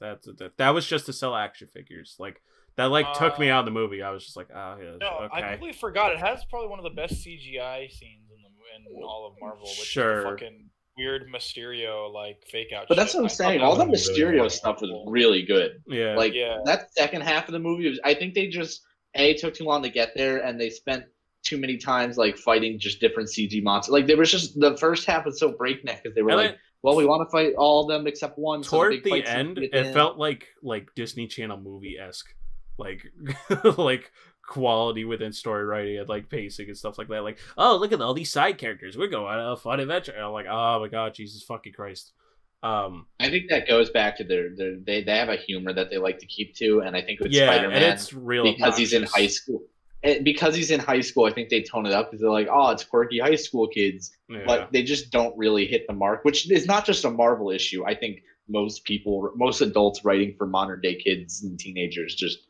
That was just to sell action figures. Like that like took me out of the movie. I was just like, oh yeah, No, okay. I completely forgot. It has probably one of the best CGI scenes in all of Marvel, which is the fucking weird Mysterio like fake out. But that's what I'm saying. All the Mysterio stuff was really good. Yeah, like that second half of the movie was. I think they just took too long to get there, and they spent too many times like fighting just different CG monsters. Like there was just the first half was so breakneck because they were like, well, we want to fight all of them except one. Toward the end, it felt like Disney Channel movie-esque, like like quality within story writing and like pacing and stuff like that. Like, oh, look at all these side characters. We're going on a fun adventure. And I'm like, oh my god, Jesus fucking Christ. I think that goes back to they have a humor that they like to keep to, and I think with Spider-Man, and it's real because he's in high school. Because he's in high school, I think they tone it up because they're like, oh, it's quirky high school kids, but they just don't really hit the mark, which is not just a Marvel issue. I think most adults writing for modern day kids and teenagers just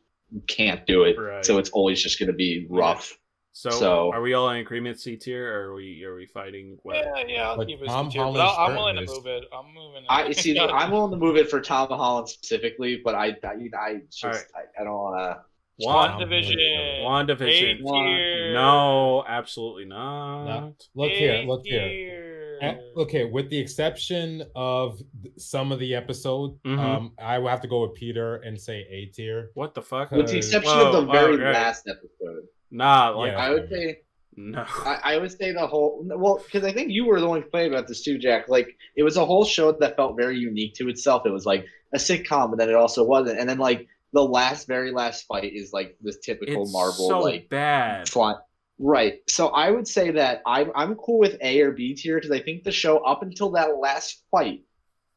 can't do it. Right. So it's always just going to be rough. So are we all in agreement C tier, or are we fighting? Yeah, I'll keep it C tier, but I'm willing to move it. I'm moving it. I'm willing to move it for Tom Holland specifically, but I don't want to. WandaVision. No, absolutely not. No. Look here. Okay, with the exception of some of the episodes, I will have to go with Peter and say A tier. What the fuck? With the exception of the very last episode. Nah, I would say no. I would say the whole because I think you were the one complaining about this too, Jack. Like it was a whole show that felt very unique to itself. It was like a sitcom, but then it also wasn't. And then like the very last fight is like this typical Marvel so like bad. Right. So I would say that I'm cool with A or B tier because I think the show up until that last fight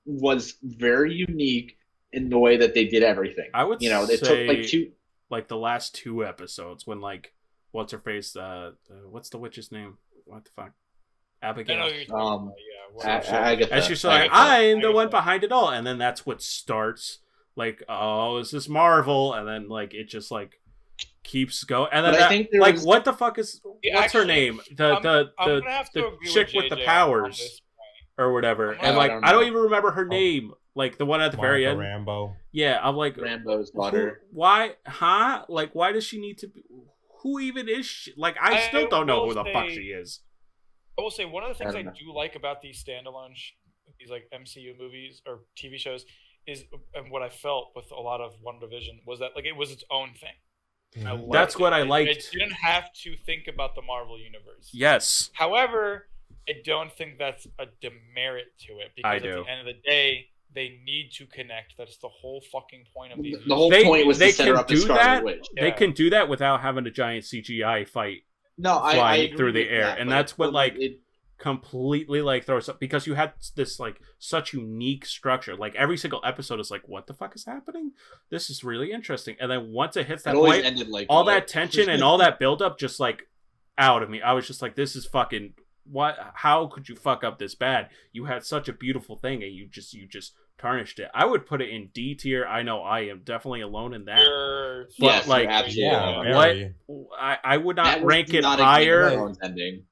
was very unique in the way that they did everything. I would they took like the last two episodes when like what's her face what's the witch's name? What the fuck? Abigail. Agatha. She's like, I'm the one behind it all, and then that's what starts. Like, oh, is this Marvel? And then like it just like keeps going. And then what the fuck is what's her name? The chick with the powers or whatever. And like I don't even remember her name. Like the one at the very end. Rambo. Yeah, I'm like Rambo's daughter. Why? Huh? Like why does she need to be? Who even is she? Like I still don't know who the fuck she is. I will say one of the things I do like about these standalone these like MCU movies or TV shows is, and what I felt with a lot of WandaVision was that like it was its own thing. That's what I liked. It didn't have to think about the Marvel universe. Yes. However, I don't think that's a demerit to it because at the end of the day, they need to connect. That's the whole fucking point of these. The whole point was to set her up the Scarlet Witch. They can do that without having a giant CGI fight. No, flying through the air, and that's what like completely like throw us up because you had this like such unique structure. Like every single episode is like, what the fuck is happening? This is really interesting. And then once it hits that point, ended like all that tension and all that buildup just like out of me. I was just like, this is fucking what? How could you fuck up this bad? You had such a beautiful thing and you just tarnished it. I would put it in D tier. I know I am definitely alone in that. But yes, like, I would not rank it higher.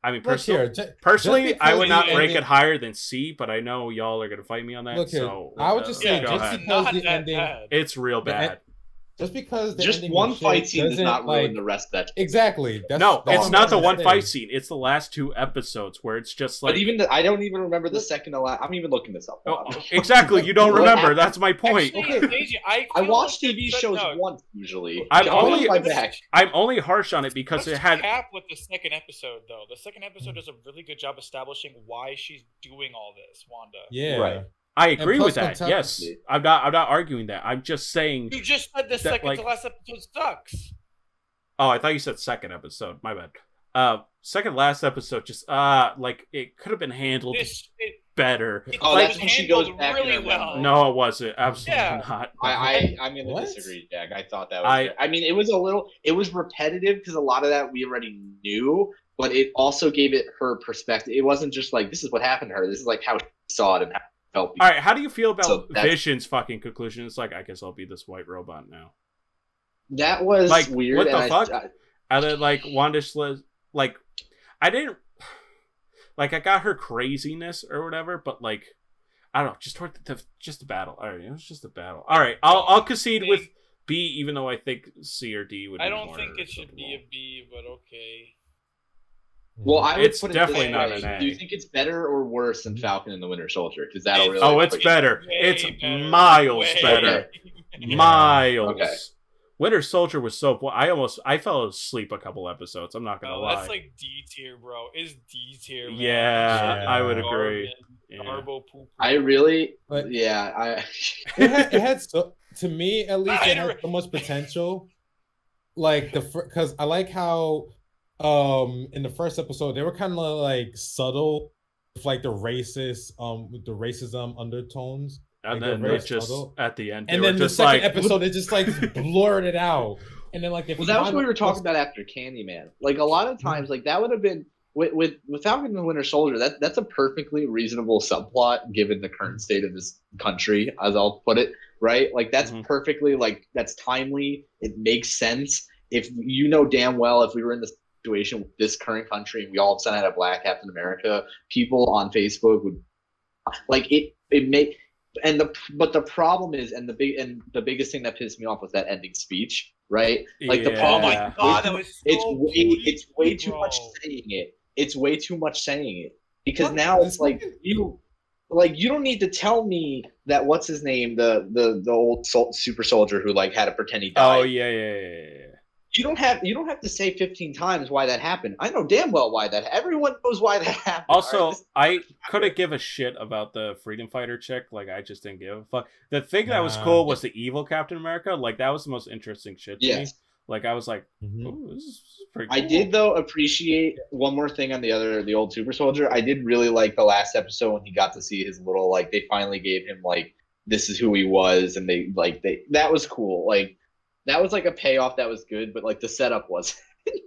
I mean, personally, I would not rank it higher than C, but I know y'all are gonna fight me on that. Look here, so I would just say just because the ending, it's real bad. Just because the just one fight scene does not ruin the rest of that. Exactly. No, it's not the one fight scene. It's the last 2 episodes where it's just like. But even I don't even remember the second to last. I'm even looking this up. Exactly, you don't remember. That's my point. Actually, I watch TV shows once usually. I'm only harsh on it because it had. Cap with the second episode though. The second episode does a really good job establishing why she's doing all this, Wanda. Yeah. Right. I agree with that. Yes, I'm not arguing that. I'm just saying. You just said the second to last episode sucks. Oh, I thought you said second episode. My bad. Second last episode just like it could have been handled better. That's when she goes back really well. No, it wasn't. Absolutely not. I'm gonna disagree, Jack. I thought that was. I mean, it was repetitive because a lot of that we already knew, but it also gave it her perspective. It wasn't just like this is what happened to her. This is like how she saw it and how. All right, how do you feel about Vision's fucking conclusion? It's like, I guess I'll be this white robot now. That was like, weird. What the fuck? And then, like, Wanda, like, I didn't, like, I got her craziness or whatever, but, like, I don't know, just toward just the battle. All right, it was just a battle. All right, I'll concede with B, even though I think C or D would be more. I don't think it should be a B, but okay. Well, I would it's put it definitely not an A. Do you think it's better or worse than Falcon and the Winter Soldier? Because that'll really. Oh, it's better. It's miles better. Okay. Miles. Okay. Winter Soldier was so. I fell asleep a couple episodes. I'm not gonna lie. That's like D tier, bro. Is D tier. Yeah, I would agree. Yeah. I really. Yeah, It had so, to me at least. It had so much potential. Like because I like how. In the first episode they were kind of like subtle with like the racism undertones, and like, then just subtle. At the end and then the second episode it just like blurred it out, and then like that was what we were talking about after Candyman. Like a lot of times like that would have been with Falcon and the Winter Soldier, that's a perfectly reasonable subplot given the current state of this country, as I'll put it, right? Like that's perfectly like that's timely, it makes sense. If you know damn well if we were in this situation with this current country and we all of a sudden had a black Captain America, people on Facebook would like it make but the problem is the biggest thing that pissed me off was that ending speech, right? Like the problem that was so it's way too much saying it. It's way too much saying it because now it's like you don't need to tell me that what's his name the old super soldier who like had to pretend he died. Oh yeah. You don't have to say 15 times why that happened. I know damn well why that. Everyone knows why that happened. Also, I couldn't give a shit about the freedom fighter chick. Like I just didn't give a fuck. The thing that was cool was the evil Captain America. Like that was the most interesting shit to me. Like I was like, ooh, this is pretty cool. I did though appreciate one more thing on the old super soldier. I did really like the last episode when he got to see his little like they finally gave him like this is who he was, and they that was cool. Like. That was like a payoff that was good, but like the setup was.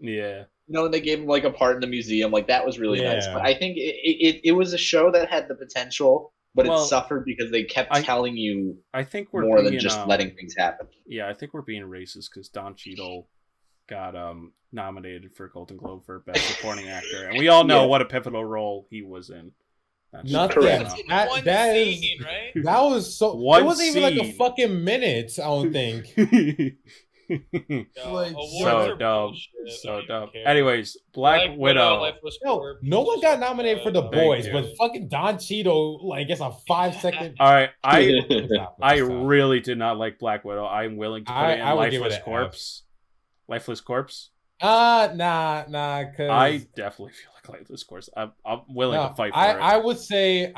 Yeah. You know, and they gave him like a part in the museum. Like that was really nice. But I think it was a show that had the potential, but it suffered because they kept telling you I think we're more than just letting things happen. Yeah, I think we're being racist because Don Cheadle got nominated for Golden Globe for Best Supporting Actor. And we all know what a pivotal role he was in. Not correct. That is right? That was so. It wasn't even like a fucking minute. I don't think. Like, so dumb. So dumb. Anyways, Black Widow. No one got nominated for The Boys, but fucking Don Cheadle like gets a 5-second. All right, I really did not like Black Widow. I'm willing to put it in Lifeless Corpse. Lifeless Corpse. Nah. Cause I definitely feel like Lifeless Corpse. I'm willing to fight for it. I would say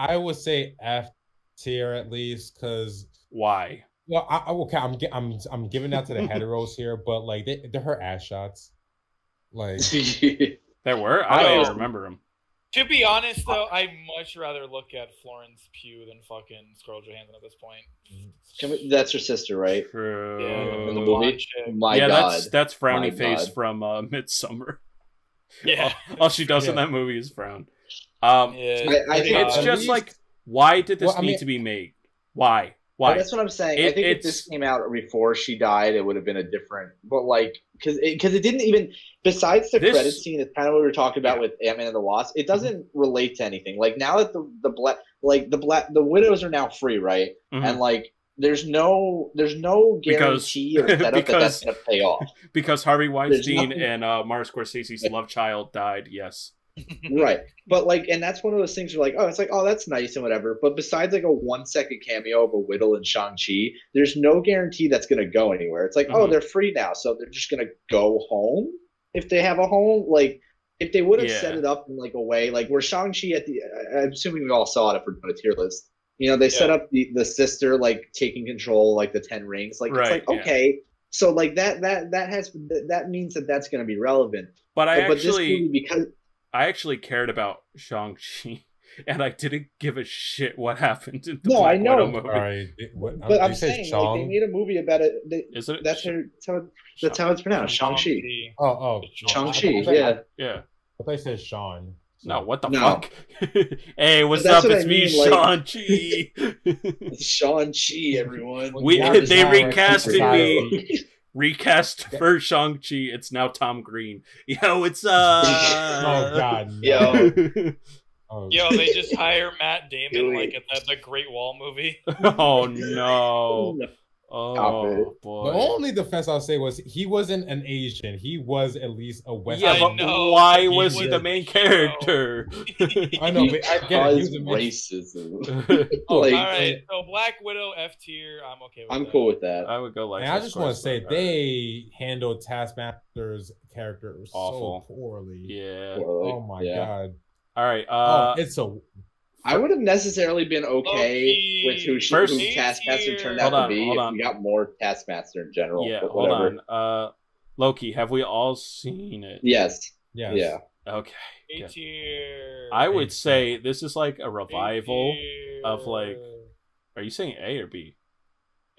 F tier at least, cause why? Well, I'm giving that to the heteros here, but like they're her ass shots. Like there were, I don't even remember them. To be honest, though, I'd much rather look at Florence Pugh than fucking Scarlett Johansson at this point. That's her sister, right? True. Yeah, In the the movie. blonde chick. My yeah, God. that's frowny My face God. from Midsummer. Yeah. All she does in that movie is frown. Yeah, I think It's at just least- like, why did this Well, I need mean- to be made? Why? Why? That's what I'm saying. I think if this came out before she died, it would have been a different. But like, because it didn't even. Besides the credit scene, it's kind of what we were talking about with Ant-Man and the Wasp. It doesn't relate to anything. Like now that the widows are now free, right? Mhm. And like, there's no guarantee or setup that that's gonna pay off. Because Harvey Weinstein nothing- and Martin Scorsese's love child died. Yes. Right. But like, and that's one of those things where like, it's like, that's nice and whatever. But besides like a 1-second cameo of a Whittle and Shang-Chi, there's no guarantee that's going to go anywhere. It's like, they're free now. So they're just going to go home if they have a home. Like if they would have set it up in like a way, like where Shang-Chi I'm assuming we all saw it if we're doing a tier list. You know, they set up the sister, like taking control, like the 10 rings. Like, it's like, okay. So like that means that that's going to be relevant. But this movie, because I actually cared about Shang-Chi, and I didn't give a shit what happened in the No, Black I know. Widow movie. Sorry, but I'm saying like, they made a movie about it. Is it? That's how it's pronounced. Shang-Chi. Shang-Chi. Yeah. Yeah. I thought you said Sean. No, what the No. fuck? Hey, what's That's up? what It's I me, mean, like- Shang-Chi. Shang-Chi, everyone. They recasted Society. me. Recast for Shang-Chi. It's now Tom Green. Yo, what's Oh up? God, no. Yo. Oh, Yo, they just hire Matt Damon Really? like at the Great Wall movie. Oh no. Stop it. Oh boy. The only defense I'll say was he wasn't an Asian. He was at least a West. Yeah, I but know, why but was he he was the main so- character? I know, but I get it. He was a racism. Oh, Like, All right, so Black Widow F tier, I'm okay with I'm that. cool with that. I would go like. And I just want to say they handled Taskmaster's character Awful. so poorly. Yeah. Oh my God. All right. It's a. I would have necessarily been okay Loki. with who First- Taskmaster turned Hold out on, to be hold if on. we got more Taskmaster in general. Yeah. but Hold whatever. on. Loki. Have we all seen it? Yes. Yes. Yeah. Okay. A tier. I would A say this is like a revival. A-tier. of, like- Are you saying A or B?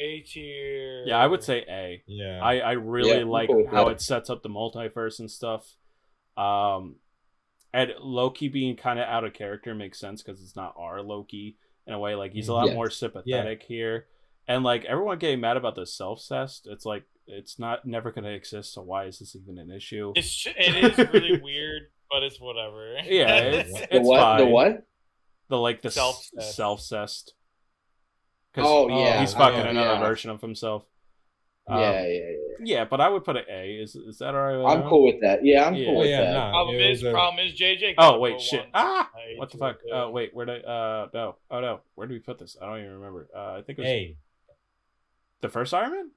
A tier. Yeah, I would say A. Yeah. I really Yeah, I'm like cool with how that. it sets up the multiverse and stuff. And Loki being kind of out of character makes sense because it's not our Loki in a way. Like he's a lot Yes. more sympathetic here, and like everyone getting mad about the self-cest. It's like it's never going to exist. So why is this even an issue? It is really weird, but it's whatever. Yeah, it's The what? fine. The what? The Self-cest. self-cest. Oh, yeah. he's fucking Oh, another yeah. version of himself. Yeah. Yeah, but I would put an A. Is that alright? with I'm everyone? cool with that. Yeah, I'm Yeah. cool with Yeah, that. nah. Problem It is, was JJ. Oh got wait, put shit! one. Ah, I what the do fuck? too. Oh wait, where did no? Oh no, where did we put this? I don't even remember. I think it was A. the first Iron Man.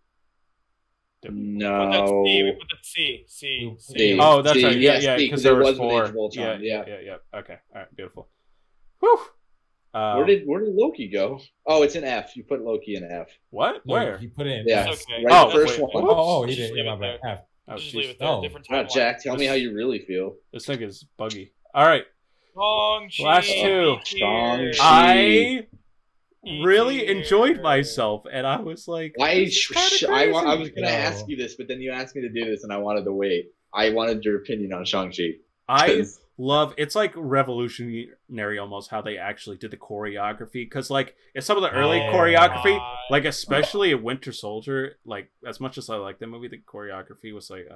No. Put that C. We put that C. C. C. Oh, that's C, right. yeah, Yeah, C, because 'cause there it was was with four. Age of Ultron, Yeah. Okay, all right, beautiful. Whew. Where did Loki go? Oh, it's an F. You put Loki in F. what? No, Where? He put it in. Yeah. It's okay. Right, Oh, the first wait, one. Oh, he Just did. leave My it bad. there. F. Oh, Just jeez. leave it there. Oh. Different Wow, timeline. Jack, tell me how you really feel. This thing is buggy. All right, Shang-Chi. Last two. Shang-Chi. I E really tier. enjoyed myself, and I was like, I this is kinda was crazy. going to No. ask you this, but then you asked me to do this, and I wanted to wait. I wanted your opinion on Shang-Chi. I love it's like revolutionary almost how they actually did the choreography because like it's some of the early Oh, choreography God. like especially in Winter Soldier, like as much as I like that movie, the choreography was like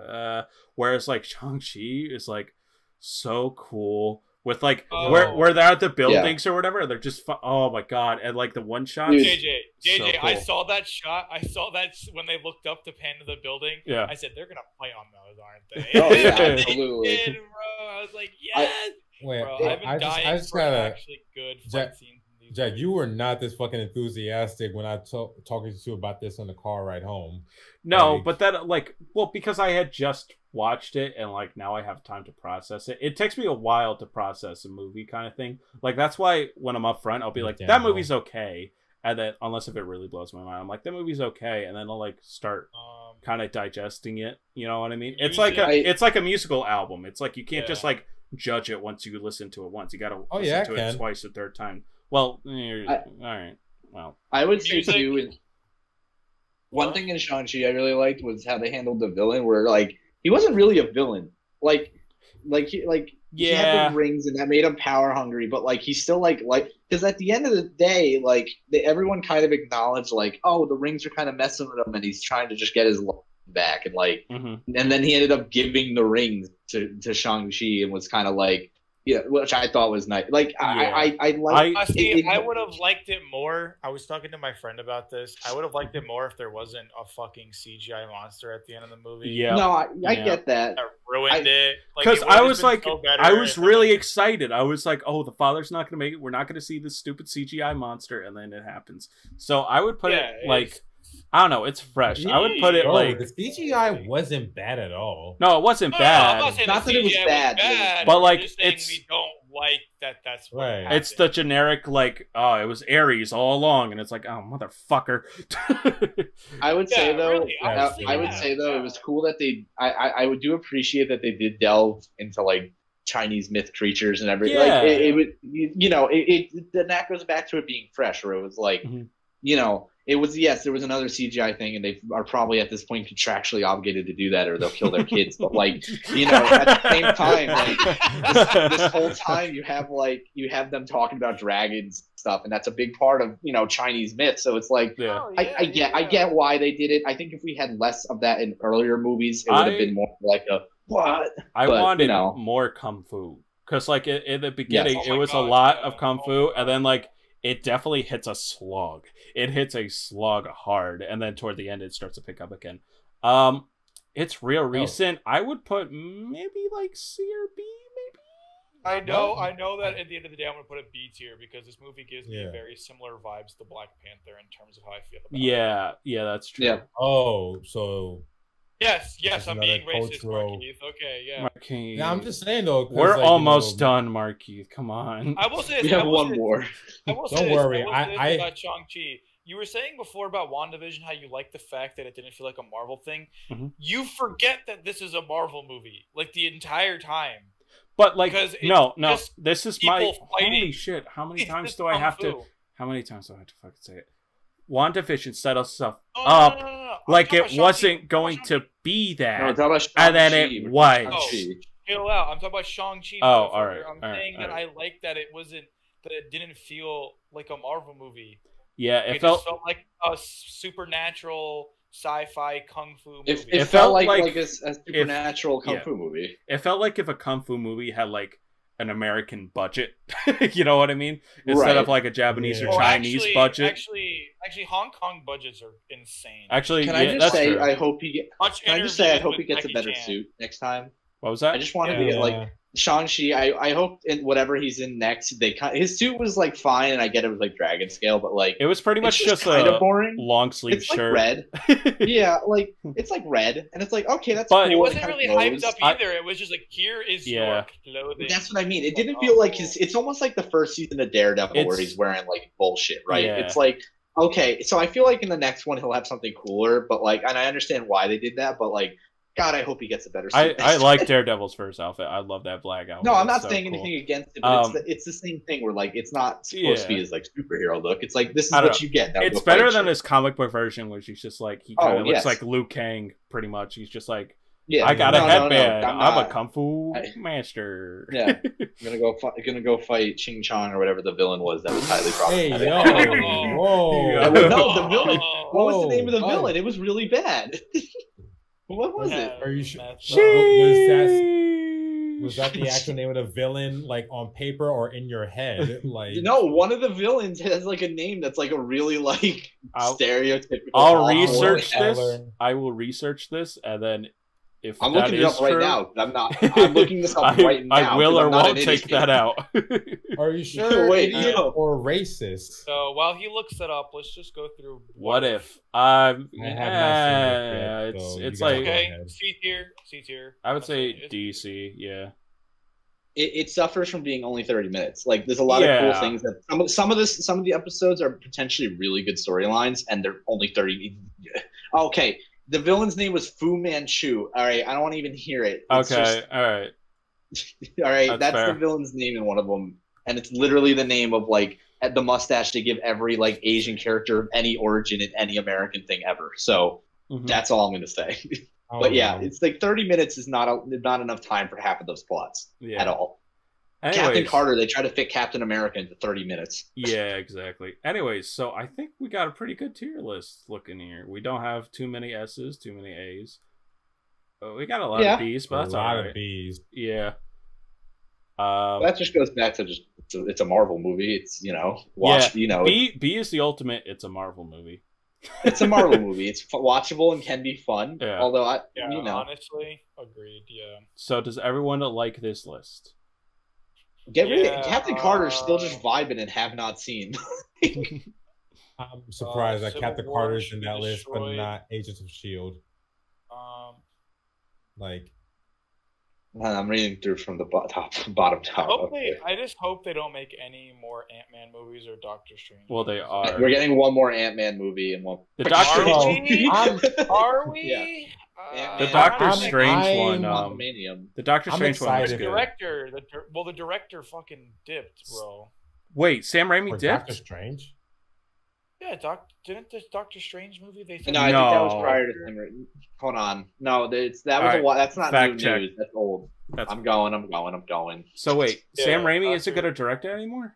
whereas like Shang-Chi is like so cool with like Oh. where they're at the buildings or whatever, they're just oh my god, and like the one shot Dude. JJ, So I cool. saw that shot. I saw that when they looked up to pan to the building. Yeah. I said they're gonna fight on those, aren't they? Oh, yeah, They absolutely. did, bro. I was like, yes, Wait, bro. I I've been dying just for gotta. actually good fight Jack- scenes. in these Jack, movies. you were not this fucking enthusiastic when I talking to you about this on the car ride home. No, Like- but that like well because I had just watched it and like now I have time to process it. It takes me a while to process a movie kind of thing. Like that's why when I'm up front, I'll be like, that Understandable. movie's okay, and then unless if it really blows my mind, I'm like, that movie's okay, and then I'll like start kind of digesting it. You know what I mean? It's like Usually- it's like a musical album. It's like you can't just Yeah. like judge it once you listen to it once. You gotta Oh, listen yeah, to I it can. twice, a third time. Well, all right. Well, I would say Music. too. One thing in Shang-Chi I really liked was how they handled the villain, where like he wasn't really a villain. He had the rings and that made him power hungry, but like he's still like because at the end of the day, like everyone kind of acknowledged like, oh, the rings are kind of messing with him, and he's trying to just get his life back, and like, and then he ended up giving the rings to Shang-Chi and was kind of like, yeah, which I thought was nice. Like I would have liked it more. I was talking to my friend about this. I would have liked it more if there wasn't a fucking CGI monster at the end of the movie. Yeah. No, I get that. That ruined it. Because I was like, I was really excited. I was like, oh, the father's not going to make it. We're not going to see this stupid CGI monster, and then it happens. So I would put it like, I don't know, it's fresh. I would put it like the CGI wasn't bad at all. No, it wasn't bad. Not that it was bad, but like it's we don't like that. That's what happened. It's the generic like, oh, it was Ares all along, and it's like, oh, motherfucker. I would say though, really, I would say though, it was cool that they. I would do appreciate that they did delve into like Chinese myth creatures and everything. Yeah. Like it would, then that goes back to it being fresh, where it was like, it was, yes, there was another CGI thing, and they are probably at this point contractually obligated to do that, or they'll kill their kids. But like, at the same time, like this whole time you have them talking about dragons and stuff, and that's a big part of Chinese myth. So it's like, I get why they did it. I think if we had less of that in earlier movies, it would have been more like a what. I wanted more kung fu, because like in the beginning, it was a lot of kung fu, and then like it definitely hits a slog. It hits a slog hard, and then toward the end, it starts to pick up again. It's real recent. I would put maybe like C or B, maybe. I know that at the end of the day, I'm gonna put a B tier because this movie gives me very similar vibes to Black Panther in terms of how I feel about it. Yeah, that's true. Yeah. Oh, so yes, I'm being racist, Markeith. Okay, yeah. Markeith. Yeah, I'm just saying though. We're almost done, Markeith. Come on. I will say this. We have one more. Don't worry. I about Shang-Chi. You were saying before about WandaVision how you like the fact that it didn't feel like a Marvel thing. You forget that this is a Marvel movie, like the entire time. But like, no, this is my fighting. Holy shit! How many times do I have to? How many times do I have to fucking say it? WandaVision set us up like it wasn't going to be that, and then it was. Chill out. I'm talking about Shang-Chi. Oh, all right. I'm saying that I like that it wasn't, that it didn't feel like a Marvel movie. Yeah, it just felt like a supernatural sci-fi kung fu movie. It felt like a supernatural kung fu movie. It felt like if a kung fu movie had like an American budget, you know what I mean? Instead of like a Japanese or Chinese budget. Actually, Hong Kong budgets are insane. Actually, can I just say true. I hope he gets a better suit next time. What was that? I just wanted to get like Shang-Chi. I hope in whatever he's in next, his suit was like fine, and I get it was like dragon scale, but like it was pretty much just kind of boring. Long sleeve shirt, red. Yeah, like it's like red, and it's like okay, that's cool. It wasn't really hyped up either. It was just like here is your clothing. That's what I mean. It didn't feel like it's almost like the first season of Daredevil where he's wearing like bullshit, right? Yeah. It's like okay, so I feel like in the next one he'll have something cooler, but like, and I understand why they did that, but like. God, I hope he gets a better suit. I like Daredevil's first outfit. I love that black outfit. No, I'm not saying anything against it, but it's the same thing where like it's not supposed to be his like superhero look. It's like this is what you get. It's better than his comic book version, which he's just like he kind of looks like Liu Kang, pretty much. He's just like, I got a headband. I'm a kung fu master. Yeah, I'm gonna go fight Ching Chong or whatever the villain was that was highly problematic. Hey, whoa! No, the villain. What was the name of the villain? It was really bad. What was it? Are you sure? Was that the actual name of the villain, like on paper or in your head? Like no, one of the villains has like a name that's like a really like stereotypical. I'll research this. I will research this, and then if I'm looking it up right now. I'm looking this up right now. I will or won't take that out. Are you sure? Wait, or racist? So while he looks that up, let's just go through. What if? I have not seen it, it's like okay, C tier. I would say DC. Yeah. It suffers from being only 30 minutes. Like there's a lot of cool things that some of the episodes are potentially really good storylines, and they're only 30. Okay. The villain's name was Fu Manchu. All right, I don't want to even hear it. All right. All right, That's that's fair. the villain's name in one of them, and it's literally the name of like the mustache they give every like Asian character of any origin in any American thing ever. So that's all I'm gonna say. But yeah, it's like 30 minutes is not enough time for half of those plots at all. Anyways, Captain Carter, they try to fit Captain America into 30 minutes. Yeah, exactly. Anyways, so I think we got a pretty good tier list looking here. We don't have too many S's, too many A's. We got a lot of B's, but that's all right. A lot of B's. Yeah. That just goes back to just it's a Marvel movie. It's B is the ultimate. It's a Marvel movie. It's a Marvel movie. It's watchable and can be fun. Yeah. Although honestly, agreed. Yeah. So does everyone like this list? Captain Carter's still just vibing and have not seen. I'm surprised that Captain Civil War Carter's in that list, but destroyed. not Agents of S.H.I.E.L.D. Like, I'm reading through from the bottom top. I just hope they don't make any more Ant-Man movies or Doctor Strange. Well, they are. We're getting one more Ant-Man movie and one. The Doctor. Are we? Yeah. The Doctor I'm- Strange I'm- one. Manium. The Doctor I'm Strange one was excited. The good. director, the director fucking dipped, bro. Wait, Sam Raimi for dipped? Doctor Strange. Yeah, didn't this Doctor Strange movie they? No, I think that was No. prior to him. Hold on. No, that's All was right, a while. That's not fact new check. news. That's old. That's... I'm going. So wait, Yeah, Sam Raimi isn't Doctor- going to direct it anymore?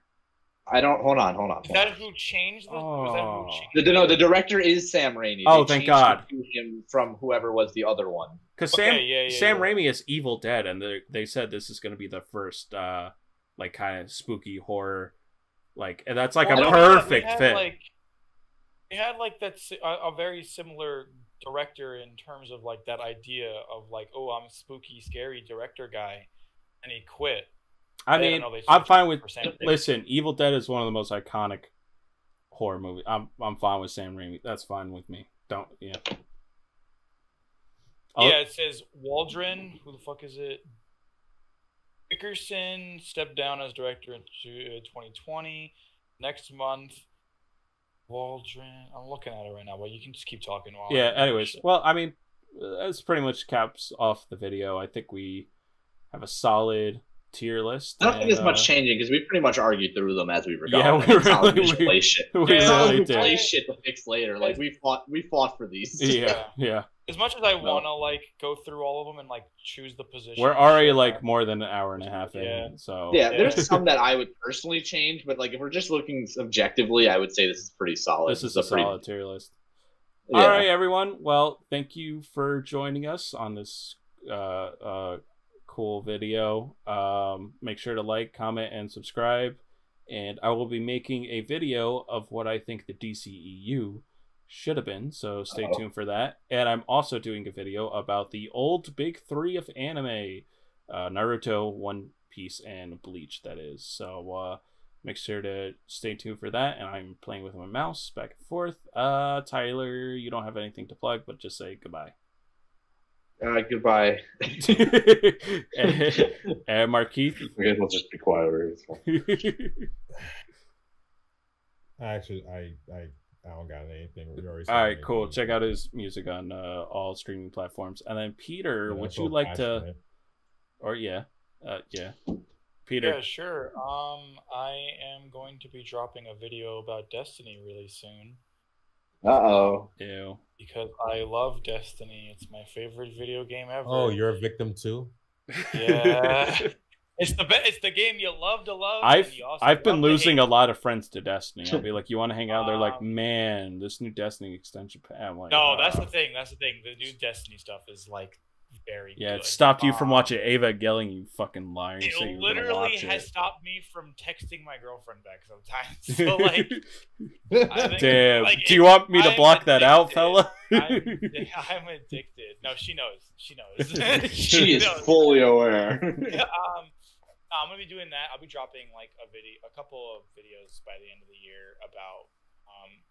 I don't. Hold on. Is that who changed the? Was that who changed The director is Sam Raimi. Oh, They thank changed God. it to him from whoever was the other one. Because Okay, Sam yeah. Raimi is Evil Dead, and they said this is going to be the first, like, kind of spooky horror, like, and that's like a perfect fit. They had like that's a very similar director in terms of like that idea of like, oh, I'm a spooky, scary director guy, and he quit. I They mean, don't know, they I'm switched fine with. for Sam Raimi. Listen, Evil Dead is one of the most iconic horror movies. I'm fine with Sam Raimi. That's fine with me. Don't Oh, Yeah, it says Waldron. Who the fuck is it? Dickerson stepped down as director in 2020. Next month, Waldron. I'm looking at it right now, but you can just keep talking while. Yeah. Anyways, well, I mean, that's pretty much caps off the video. I think we have a solid tier list. I don't think there's much changing because we pretty much argued through them as we were going. Yeah, It's not like we just play shit. we It's not like really we did. play shit to fix later. Like we fought for these. Yeah. As much as I want to like go through all of them and like choose the position. We're already like more than an hour and a half in, Yeah. so Yeah, there's some that I would personally change, but like if we're just looking objectively, I would say this is pretty solid. this is a solid tier list. Yeah. All right, everyone. Well, thank you for joining us on this cool video. Make sure to like, comment, and subscribe. And I will be making a video of what I think the DCEU should have been, so stay tuned for that. And I'm also doing a video about the old big three of anime, Naruto, One Piece, and Bleach, that is. So make sure to stay tuned for that. And I'm playing with my mouse back and forth. Tyler, you don't have anything to plug, but just say goodbye. Goodbye. And Markeith. I guess we'll just be quiet. Actually, I don't got anything. We already All right, cool. Check out his music on all streaming platforms. And then Peter, would you like to? Or Peter. Yeah, sure. I am going to be dropping a video about Destiny really soon. Ew. Because I love Destiny. It's my favorite video game ever. Oh, you're a victim too. Yeah. It's the game you love to love. I've been losing a lot of friends to Destiny. I'll be like, you want to hang out? They're like, man, this new Destiny extension pack. I'm like, no, that's the thing. That's the thing. The new Destiny stuff is like very good. It stopped you from watching Evangelion, you fucking liar. It So you literally has stooped me from texting my girlfriend back sometimes. So like, damn. like, do you want me to I'm block that out, fella? I'm addicted. No, she knows. She knows. She is fully aware. I'm gonna be doing that. I'll be dropping like a couple of videos by the end of the year about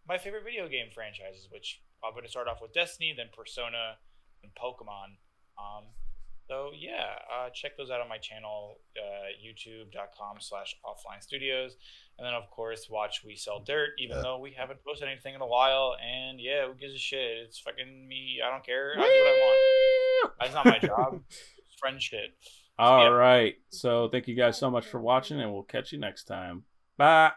my favorite video game franchises, which I'm gonna start off with Destiny, then Persona, and Pokemon. So yeah, check those out on my channel, youtube.com/offline studios, and then of course watch We Sell Dirt, even though we haven't posted anything in a while. And yeah, who gives a shit? It's fucking me. I don't care. I do what I want. That's not my job. It's friend shit. All right. So thank you guys so much for watching, and we'll catch you next time. Bye.